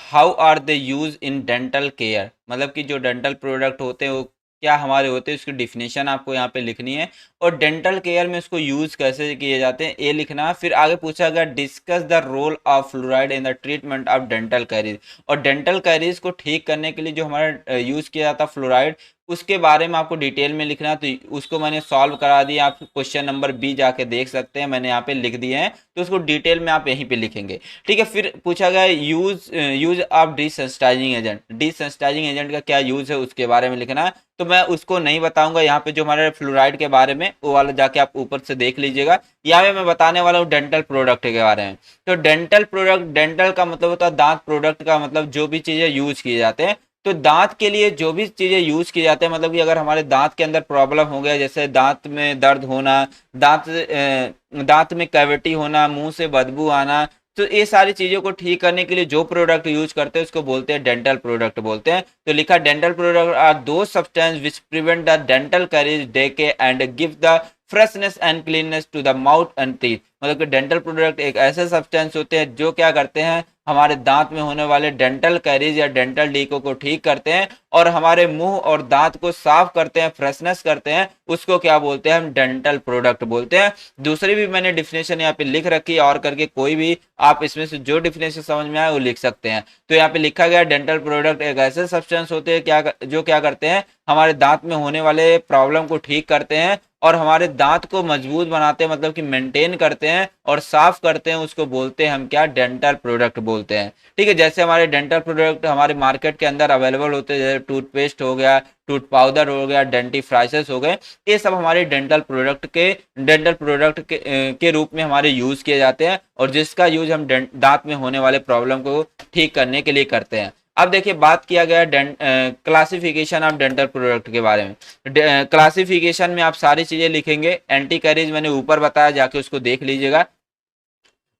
how are they use in dental care, मतलब कि जो डेंटल प्रोडक्ट होते हैं वो क्या हमारे होते हैं, उसकी डिफिनेशन आपको यहाँ पे लिखनी है, और डेंटल केयर में उसको यूज कैसे किए जाते हैं ये लिखना है। फिर आगे पूछा गया discuss the role of fluoride in the treatment of dental caries, और डेंटल कैरीज को ठीक करने के लिए जो हमारा यूज किया जाता है फ्लोराइड, उसके बारे में आपको डिटेल में लिखना है। तो उसको मैंने सॉल्व करा दिया, आप क्वेश्चन नंबर बी जाके देख सकते हैं, मैंने यहाँ पे लिख दिए हैं, तो उसको डिटेल में आप यहीं पे लिखेंगे। ठीक है, फिर पूछा गया use of desensitising agent, desensitising agent का क्या यूज है उसके बारे में लिखना है। तो मैं उसको नहीं बताऊंगा, यहाँ पे जो हमारे फ्लोराइड के बारे में वो वाला जाके आप ऊपर से देख लीजिएगा। यहाँ पे मैं बताने वाला हूँ डेंटल प्रोडक्ट के बारे में। तो डेंटल प्रोडक्ट, डेंटल का मतलब होता है दांत, प्रोडक्ट का मतलब जो भी चीजें यूज किए जाते हैं। तो दांत के लिए जो भी चीजें यूज की जाती है, मतलब कि अगर हमारे दांत के अंदर प्रॉब्लम हो गया, जैसे दांत में दर्द होना, दांत में कैविटी होना, मुंह से बदबू आना, तो ये सारी चीजों को ठीक करने के लिए जो प्रोडक्ट यूज करते हैं उसको बोलते हैं डेंटल प्रोडक्ट बोलते हैं। तो लिखा dental product are those substance which prevent the dental caries, decay and give the freshness and cleanness to the mouth and teeth. मतलब कि डेंटल प्रोडक्ट एक ऐसे सब्सटेंस होते हैं जो क्या करते हैं, हमारे दांत में होने वाले डेंटल कैरीज या डेंटल डीको को ठीक करते हैं, और हमारे मुंह और दांत को साफ करते हैं, फ्रेशनेस करते हैं, उसको क्या बोलते हैं, हम डेंटल प्रोडक्ट बोलते हैं। दूसरी भी मैंने डिफिनेशन यहाँ पे लिख रखी है, और करके कोई भी आप इसमें से जो डिफिनेशन समझ में आए वो लिख सकते हैं। तो यहाँ पे लिखा गया डेंटल प्रोडक्ट एक ऐसे सब्सटेंस होते हैं क्या जो क्या करते हैं, हमारे दांत में होने वाले प्रॉब्लम को ठीक करते हैं, और हमारे दांत को मजबूत बनाते हैं, मतलब कि मेंटेन करते हैं और साफ करते हैं, उसको बोलते हैं हम क्या, डेंटल प्रोडक्ट बोलते हैं। ठीक है, जैसे हमारे डेंटल प्रोडक्ट हमारे मार्केट के अंदर अवेलेबल होते हैं, जैसे टूथपेस्ट हो गया, टूथ पाउडर हो गया, डेंटिफ्राइसेस हो गए, ये सब हमारे डेंटल प्रोडक्ट के रूप में हमारे यूज किए जाते हैं, और जिसका यूज हम दांत में होने वाले प्रॉब्लम को ठीक करने के लिए करते हैं। अब देखिए बात किया गया क्लासिफिकेशन ऑफ डेंटल प्रोडक्ट के बारे में। क्लासिफिकेशन में आप सारी चीजें लिखेंगे, एंटी कैरीज मैंने ऊपर बताया, जाके उसको देख लीजिएगा।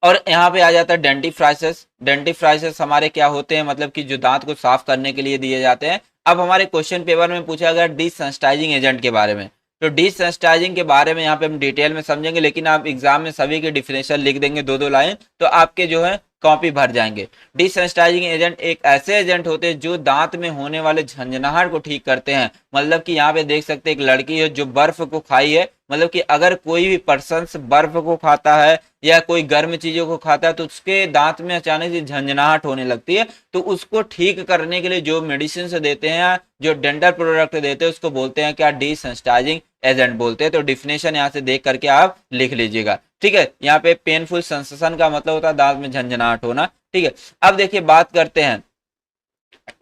और यहाँ पे आ जाता है डेंटिफ्राइसेस। डेंटिफ्राइसेस हमारे क्या होते हैं, मतलब कि जो दांत को साफ करने के लिए दिए जाते हैं। अब हमारे क्वेश्चन पेपर में पूछा गया डिसेंसिटाइजिंग एजेंट के बारे में। तो डिसेंसिटाइजिंग के बारे में यहाँ पे हम डिटेल में समझेंगे, लेकिन आप एग्जाम में सभी के डिफिनेशन लिख देंगे दो दो लाइन, तो आपके जो है कॉपी भर जाएंगे। डिसेंसिटाइजिंग एजेंट एक ऐसे एजेंट होते हैं जो दांत में होने वाले झंझनाहट को ठीक करते हैं। मतलब कि यहाँ पे देख सकते हैं एक लड़की है जो बर्फ को खाई है, मतलब कि अगर कोई भी पर्सन बर्फ को खाता है या कोई गर्म चीजों को खाता है तो उसके दांत में अचानक से झंझनाहट होने लगती है, तो उसको ठीक करने के लिए जो मेडिसिन से देते हैं, जो डेंटल प्रोडक्ट देते हैं, उसको बोलते हैं क्या, डिसेंसिटाइजिंग एजेंट बोलते हैं। तो डिफिनेशन यहाँ से देख करके आप लिख लीजिएगा। ठीक है, यहाँ पे पेनफुल सेंसेशन का मतलब होता है दांत में झंझनाहट होना। ठीक है, अब देखिए बात करते हैं,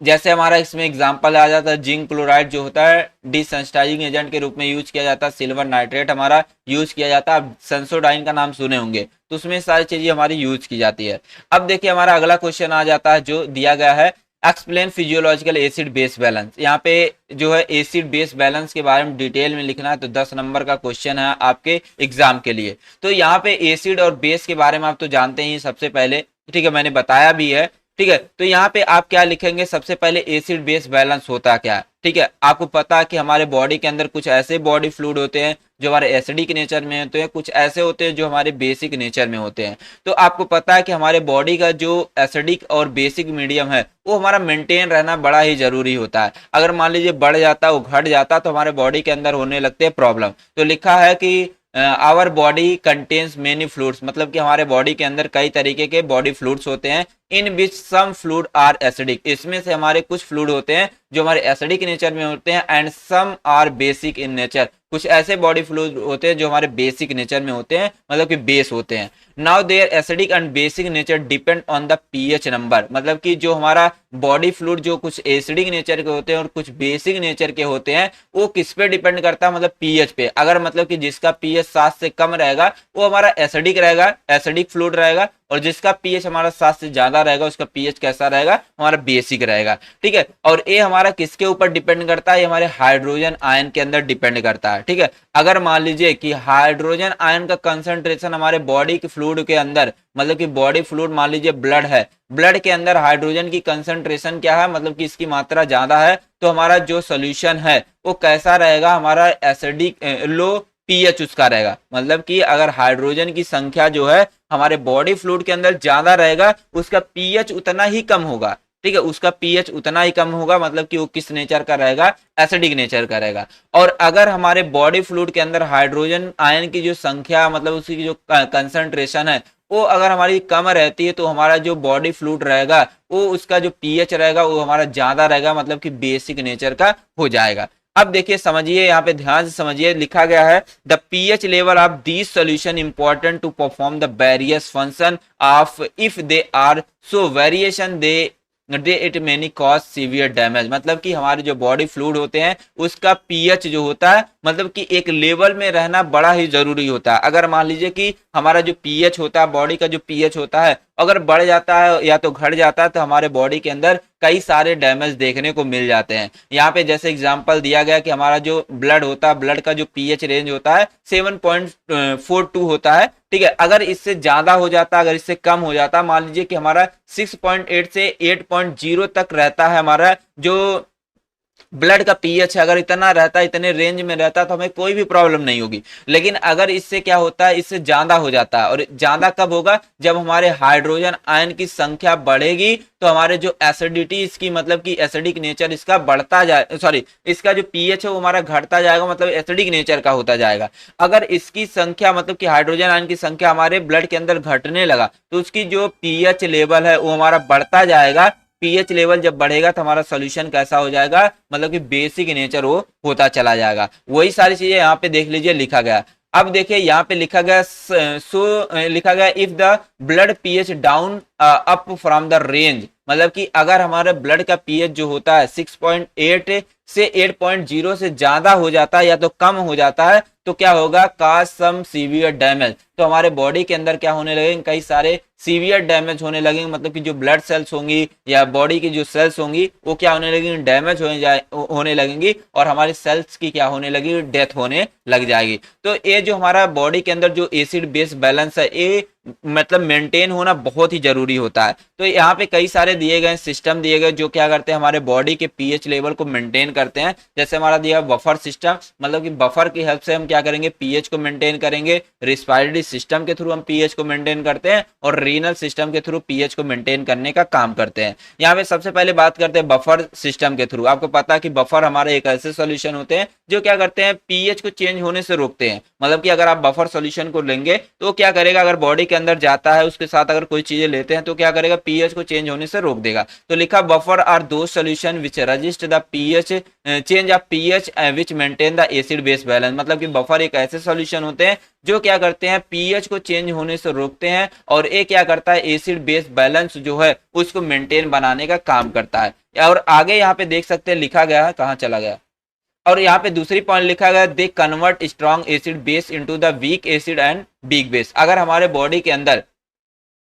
जैसे हमारा इसमें एग्जांपल आ जाता है जिंक क्लोराइड जो होता है डिसेंसिटाइजिंग एजेंट के रूप में यूज किया जाता है। सिल्वर नाइट्रेट हमारा यूज किया जाता है, आप सेंसोडाइन का नाम सुने होंगे, तो उसमें सारी चीजें हमारी यूज की जाती है। अब देखिए हमारा अगला क्वेश्चन आ जाता है जो दिया गया है, explain physiological acid base balance. यहाँ पे जो है एसिड बेस बैलेंस के बारे में डिटेल में लिखना है, तो 10 नंबर का क्वेश्चन है आपके एग्जाम के लिए। तो यहाँ पे एसिड और बेस के बारे में आप तो जानते ही सबसे पहले, ठीक है, मैंने बताया भी है। ठीक है, तो यहाँ पे आप क्या लिखेंगे, सबसे पहले एसिड बेस बैलेंस होता क्या है। ठीक है, आपको पता है कि हमारे बॉडी के अंदर कुछ ऐसे बॉडी फ्लूइड होते हैं जो हमारे एसिडिक नेचर में होते हैं, कुछ ऐसे होते हैं जो हमारे बेसिक नेचर में होते हैं। तो आपको पता है कि हमारे बॉडी का जो एसिडिक और बेसिक मीडियम है वो हमारा मेंटेन रहना बड़ा ही जरूरी होता है। अगर मान लीजिए बढ़ जाता, वो घट जाता, तो हमारे बॉडी के अंदर होने लगते हैं प्रॉब्लम। तो लिखा है कि our body contains many fluids, मतलब कि हमारे बॉडी के अंदर कई तरीके के बॉडी फ्लूइड्स होते हैं, इन विच सम फ्लूइड आर एसिडिक, इसमें से हमारे कुछ फ्लूइड होते हैं जो हमारे एसिडिक नेचर में होते हैं, and some are basic in nature, कुछ ऐसे बॉडी फ्लूइड होते हैं जो हमारे बेसिक नेचर में होते हैं, मतलब कि बेस होते हैं। Now there acidic and basic nature depend on the pH number, मतलब कि जो हमारा बॉडी फ्लूइड जो कुछ एसिडिक नेचर के होते हैं और कुछ बेसिक नेचर के होते हैं, वो किस पे डिपेंड करता है, मतलब पीएच पे। अगर मतलब कि जिसका पीएच 7 से कम रहेगा वो हमारा एसिडिक रहेगा, एसिडिक फ्लूइड रहेगा, और जिसका पीएच हमारा 7 से ज्यादा रहेगा उसका पीएच कैसा रहेगा, हमारा बेसिक रहेगा। ठीक है, और ये हमारा किसके ऊपर डिपेंड करता है, ये हमारे हाइड्रोजन आयन के अंदर डिपेंड करता है। ठीक है, अगर मान लीजिए कि हाइड्रोजन आयन का कंसंट्रेशन हमारे बॉडी के फ्लूइड के अंदर, मतलब कि बॉडी फ्लूइड मान लीजिए ब्लड है, ब्लड के अंदर हाइड्रोजन की कंसंट्रेशन क्या है, मतलब कि इसकी मात्रा ज्यादा है, तो हमारा जो सोल्यूशन है वो कैसा रहेगा, हमारा एसिडिक लो पीएच उसका रहेगा। मतलब कि अगर हाइड्रोजन की संख्या जो है हमारे बॉडी फ्लूइड के अंदर ज्यादा रहेगा, उसका पीएच उतना ही कम होगा। ठीक है, उसका पीएच उतना ही कम होगा, मतलब कि वो किस नेचर का रहेगा, एसिडिक नेचर का रहेगा। और अगर हमारे बॉडी फ्लूइड के अंदर हाइड्रोजन आयन की जो संख्या, मतलब उसकी जो कंसंट्रेशन है वो अगर हमारी कम रहती है, तो हमारा जो बॉडी फ्लूइड रहेगा वो उसका जो पीएच रहेगा वो हमारा ज्यादा रहेगा, मतलब कि बेसिक नेचर का हो जाएगा। अब देखिए समझिए, यहाँ पे ध्यान से समझिए, लिखा गया है the pH level of this solution important to perform the various function of if they are so variation they it many cause severe damage. मतलब कि हमारे जो बॉडी फ्लूइड होते हैं उसका पीएच जो होता है, मतलब कि एक लेवल में रहना बड़ा ही जरूरी होता है। अगर मान लीजिए कि हमारा जो पीएच होता है, बॉडी का जो पीएच होता है, अगर बढ़ जाता है या तो घट जाता है, तो हमारे बॉडी के अंदर कई सारे डैमेज देखने को मिल जाते हैं। यहाँ पे जैसे एग्जांपल दिया गया कि हमारा जो ब्लड होता है, ब्लड का जो पीएच रेंज होता है 7.42 होता है। ठीक है, अगर इससे ज्यादा हो जाता, अगर इससे कम हो जाता, मान लीजिए कि हमारा 6.8 से 8.0 तक रहता है हमारा जो ब्लड का पीएच है, अगर इतना रहता, इतने रेंज में रहता, तो हमें कोई भी प्रॉब्लम नहीं होगी। लेकिन अगर इससे क्या होता है, इससे ज्यादा हो जाता है। और ज्यादा कब होगा, जब हमारे हाइड्रोजन आयन की संख्या बढ़ेगी, तो हमारे जो एसिडिटी इसकी, मतलब कि एसिडिक नेचर इसका बढ़ता जाए, सॉरी इसका जो पीएच है वो हमारा घटता जाएगा, मतलब एसिडिक नेचर का होता जाएगा। अगर इसकी संख्या, मतलब कि हाइड्रोजन आयन की संख्या हमारे ब्लड के अंदर घटने लगा, तो उसकी जो पीएच लेवल है वो हमारा बढ़ता जाएगा। पीएच लेवल जब बढ़ेगा तो हमारा सॉल्यूशन कैसा हो जाएगा, मतलब कि बेसिक नेचर वो होता चला जाएगा। वही सारी चीजें यहाँ पे देख लीजिए लिखा गया। अब देखिए यहाँ पे लिखा गया लिखा गया if the blood pH down up from the range, मतलब कि अगर हमारे ब्लड का पीएच जो होता है 6.8 से 8.0 से ज्यादा हो जाता है या तो कम हो जाता है, तो क्या होगा, काज सम सीवियर डैमेज। तो हमारे बॉडी के अंदर क्या होने लगेंगे, कई सारे सीवियर डैमेज होने लगेंगे, मतलब कि जो ब्लड सेल्स होंगी या बॉडी की जो सेल्स होंगी वो क्या होने लगेंगी, डैमेज होने लगेंगी, और हमारी सेल्स की क्या होने लगेगी, डेथ होने लग जाएगी। तो ये जो हमारा बॉडी के अंदर जो एसिड बेस बैलेंस है, ये मतलब मेंटेन होना बहुत ही जरूरी होता है। तो यहाँ पे कई सारे दिए गए सिस्टम दिए गए जो क्या करते हैं, हमारे बॉडी के पीएच लेवल को मेंटेन करते हैं। जैसे हमारा दिया बफर सिस्टम, मतलब कि बफर की हेल्प से हम क्या करेंगे, पीएच को मेंटेन करेंगे। रिस्पायरेटरी सिस्टम के थ्रू हम पीएच को मेंटेन करते हैं, और रीनल सिस्टम के थ्रू पीएच को मेंटेन करने का काम करते हैं। यहाँ पे सबसे पहले बात करते हैं बफर सिस्टम के थ्रू। आपको पता है कि बफर हमारे एक ऐसे सोल्यूशन होते हैं जो क्या करते हैं, पीएच को चेंज होने से रोकते हैं। मतलब कि अगर आप बफर सोल्यूशन को लेंगे तो क्या करेगा, अगर बॉडी के अंदर जाता है उसके साथ अगर कोई चीजें लेते हैं तो क्या करेगा, पीएच को चेंज होने से रोक देगा। तो लिखा बफर आर दो solution which resist the pH change of pH which maintain the acid base balance. मतलब कि बफर एक ऐसे सोल्यूशन होते हैं जो क्या करते हैं, पीएच को चेंज होने से रोकते हैं, और ये क्या करता है, एसिड बेस बैलेंस जो है उसको मेंटेन बनाने का काम करता है। और आगे यहाँ पे देख सकते हैं लिखा गया है, कहाँ चला गया, और यहाँ पे दूसरी पॉइंट लिखा गया, they convert strong acid base into the weak acid and weak base. अगर हमारे बॉडी के अंदर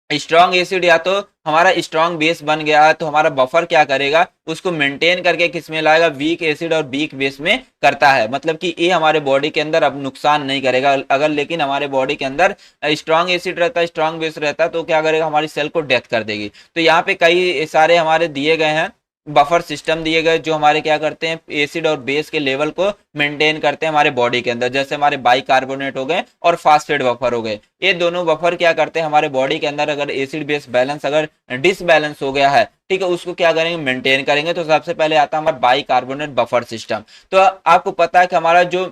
स्ट्रॉन्ग एसिड या तो हमारा स्ट्रॉन्ग बेस बन गया है, तो हमारा बफर क्या करेगा, उसको मेंटेन करके किस में लाएगा, वीक एसिड और वीक बेस में करता है। मतलब कि ये हमारे बॉडी के अंदर अब नुकसान नहीं करेगा। अगर लेकिन हमारे बॉडी के अंदर स्ट्रॉन्ग एसिड रहता है, स्ट्रॉन्ग बेस रहता है, तो क्या करेगा, हमारी सेल को डेथ कर देगी। तो यहाँ पे कई सारे हमारे दिए गए हैं बफर सिस्टम दिए गए जो हमारे क्या करते हैं, एसिड और बेस के लेवल को मेंटेन करते हैं हमारे बॉडी के अंदर। जैसे हमारे बाइकार्बोनेट हो गए और फास्फेट बफर हो गए, ये दोनों बफर क्या करते हैं, हमारे बॉडी के अंदर अगर एसिड बेस बैलेंस अगर डिसबैलेंस हो गया है, ठीक है, उसको क्या करेंगे, मेंटेन करेंगे। तो सबसे पहले आता है हमारा बाइकार्बोनेट बफर सिस्टम। तो आपको पता है कि हमारा जो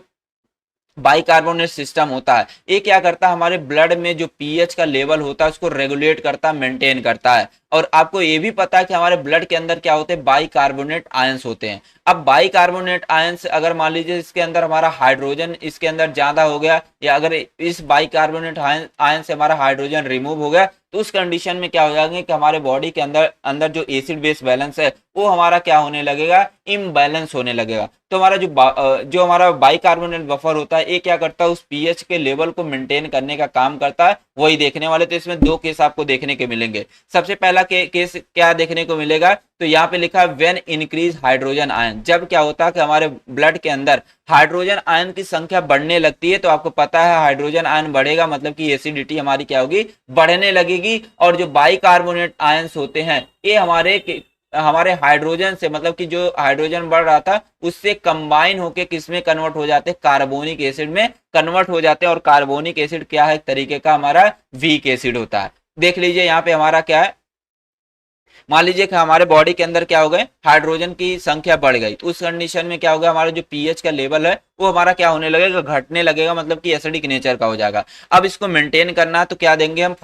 बाइकार्बोनेट सिस्टम होता है, ये क्या करता है, हमारे ब्लड में जो पीएच का लेवल होता है उसको रेगुलेट करता है, मेंटेन करता है। और आपको ये भी पता है कि हमारे ब्लड के अंदर क्या होते हैं, बाइकार्बोनेट आयंस होते हैं। अब बाइकार्बोनेट आयंस अगर मान लीजिए इसके अंदर हमारा हाइड्रोजन इसके अंदर ज्यादा हो गया, या अगर इस बाइकार्बोनेट आयन से हमारा हाइड्रोजन रिमूव हो गया, तो उस कंडीशन में क्या हो जाएंगे कि हमारे बॉडी के अंदर अंदर जो एसिड बेस बैलेंस है वो हमारा क्या होने लगेगा, इम्बैलेंस होने लगेगा। तो हमारा जो हमारा बाइकार्बोनेट बफर होता है ये क्या करता है, उस पीएच के लेवल को मेंटेन करने का काम करता है, वही देखने वाले। तो इसमें दो केस आपको देखने के मिलेंगे। सबसे पहला केस क्या देखने को मिलेगा, तो यहाँ पे लिखा है व्हेन इंक्रीज हाइड्रोजन आयन, जब क्या होता है कि हमारे ब्लड के अंदर हाइड्रोजन आयन की संख्या बढ़ने लगती है। तो आपको पता है हाइड्रोजन आयन बढ़ेगा मतलब कि एसिडिटी हमारी क्या होगी, बढ़ने लगेगी। और जो बाइकार्बोनेट आयंस होते हैं ये हमारे हाइड्रोजन से, मतलब कि जो हाइड्रोजन बढ़ रहा था उससे कंबाइन होके किसमें कन्वर्ट हो जाते हैं, कार्बोनिक एसिड में कन्वर्ट हो जाते हैं। और कार्बोनिक एसिड क्या है, एक तरीके का हमारा वीक एसिड होता है। देख लीजिए यहाँ पे हमारा क्या है, मान लीजिए कि हमारे बॉडी के अंदर क्या हो गए, हाइड्रोजन की संख्या बढ़ गई, तो उस कंडीशन में क्या होगा, हमारा जो पीएच का लेवल है वो हमारा क्या होने लगेगा, घटने लगेगा, मतलब कि एसिडिक नेचर का हो जाएगा। अब इसको मेंटेन करना तो क्या देंगे हम,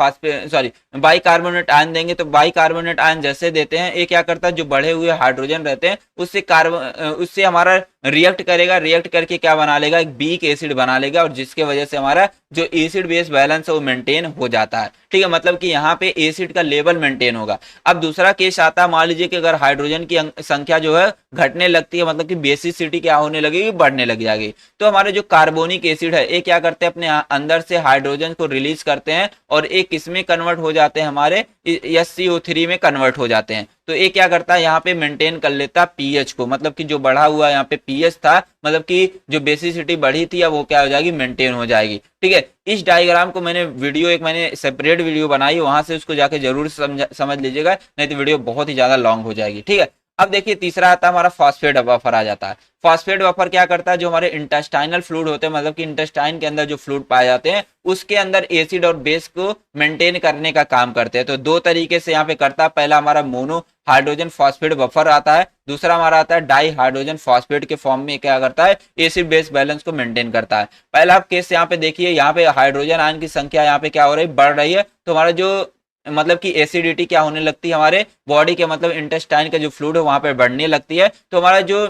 बाइकार्बोनेट आयन देंगे। तो बाइकार्बोनेट आयन जैसे देते हैं ये क्या करता है, जो बढ़े हुए हाइड्रोजन रहते हैं उससे हमारा रिएक्ट करेगा, रिएक्ट करके क्या बना लेगा, एक वीक एसिड बना लेगा, और जिसके वजह से हमारा जो एसिड बेस बैलेंस है वो मेंटेन हो जाता है। ठीक है, मतलब कि यहाँ पे एसिड का लेवल मेंटेन होगा। अब दूसरा केस आता है, मान लीजिए कि अगर हाइड्रोजन की संख्या जो है घटने लगती है, मतलब कि बेसिसिटी क्या होने लगेगी, बढ़ने लग जाएगी। तो हमारे जो कार्बोनिक एसिड है ये क्या करते हैं, अपने अंदर से हाइड्रोजन को रिलीज करते हैं और एक किसमें कन्वर्ट हो जाते हैं, हमारे SCO3 में कन्वर्ट हो जाते हैं। तो ये क्या करता है, यहाँ पे मेंटेन कर लेता है पीएच को, मतलब कि जो बढ़ा हुआ यहाँ पे पीएच था, मतलब कि जो बेसिसिटी बढ़ी थी अब वो क्या हो जाएगी, मेंटेन हो जाएगी। ठीक है, इस डायग्राम को मैंने सेपरेट वीडियो बनाई, वहां से उसको जाके जरूर समझ लीजिएगा, नहीं तो वीडियो बहुत ही ज्यादा लॉन्ग हो जाएगी। ठीक है, अब देखिए तीसरा आता है हमारा फॉस्फेट बफर आ जाता है। फॉस्फेट बफर क्या करता है, जो हमारे इंटेस्टाइनल फ्लूइड होते हैं, मतलब कि इंटेस्टाइन के अंदर जो फ्लूइड पाए जाते हैं उसके अंदर एसिड और बेस को मेंटेन करने का काम करते हैं। तो दो तरीके से यहाँ पे करता है, पहला हमारा मोनो हाइड्रोजन फॉस्फेट बफर आता है, दूसरा हमारा आता है डाई हाइड्रोजन फॉस्फेट के फॉर्म में क्या करता है, एसिड बेस बैलेंस को मेंटेन करता है। पहला केस यहाँ पे देखिए, यहाँ पे हाइड्रोजन आयन की संख्या यहाँ पे क्या हो रही है, बढ़ रही है। तो हमारा जो मतलब कि एसिडिटी क्या होने लगती है, हमारे बॉडी के मतलब इंटेस्टाइन का जो फ्लूइड है वहां पे बढ़ने लगती है। तो हमारा जो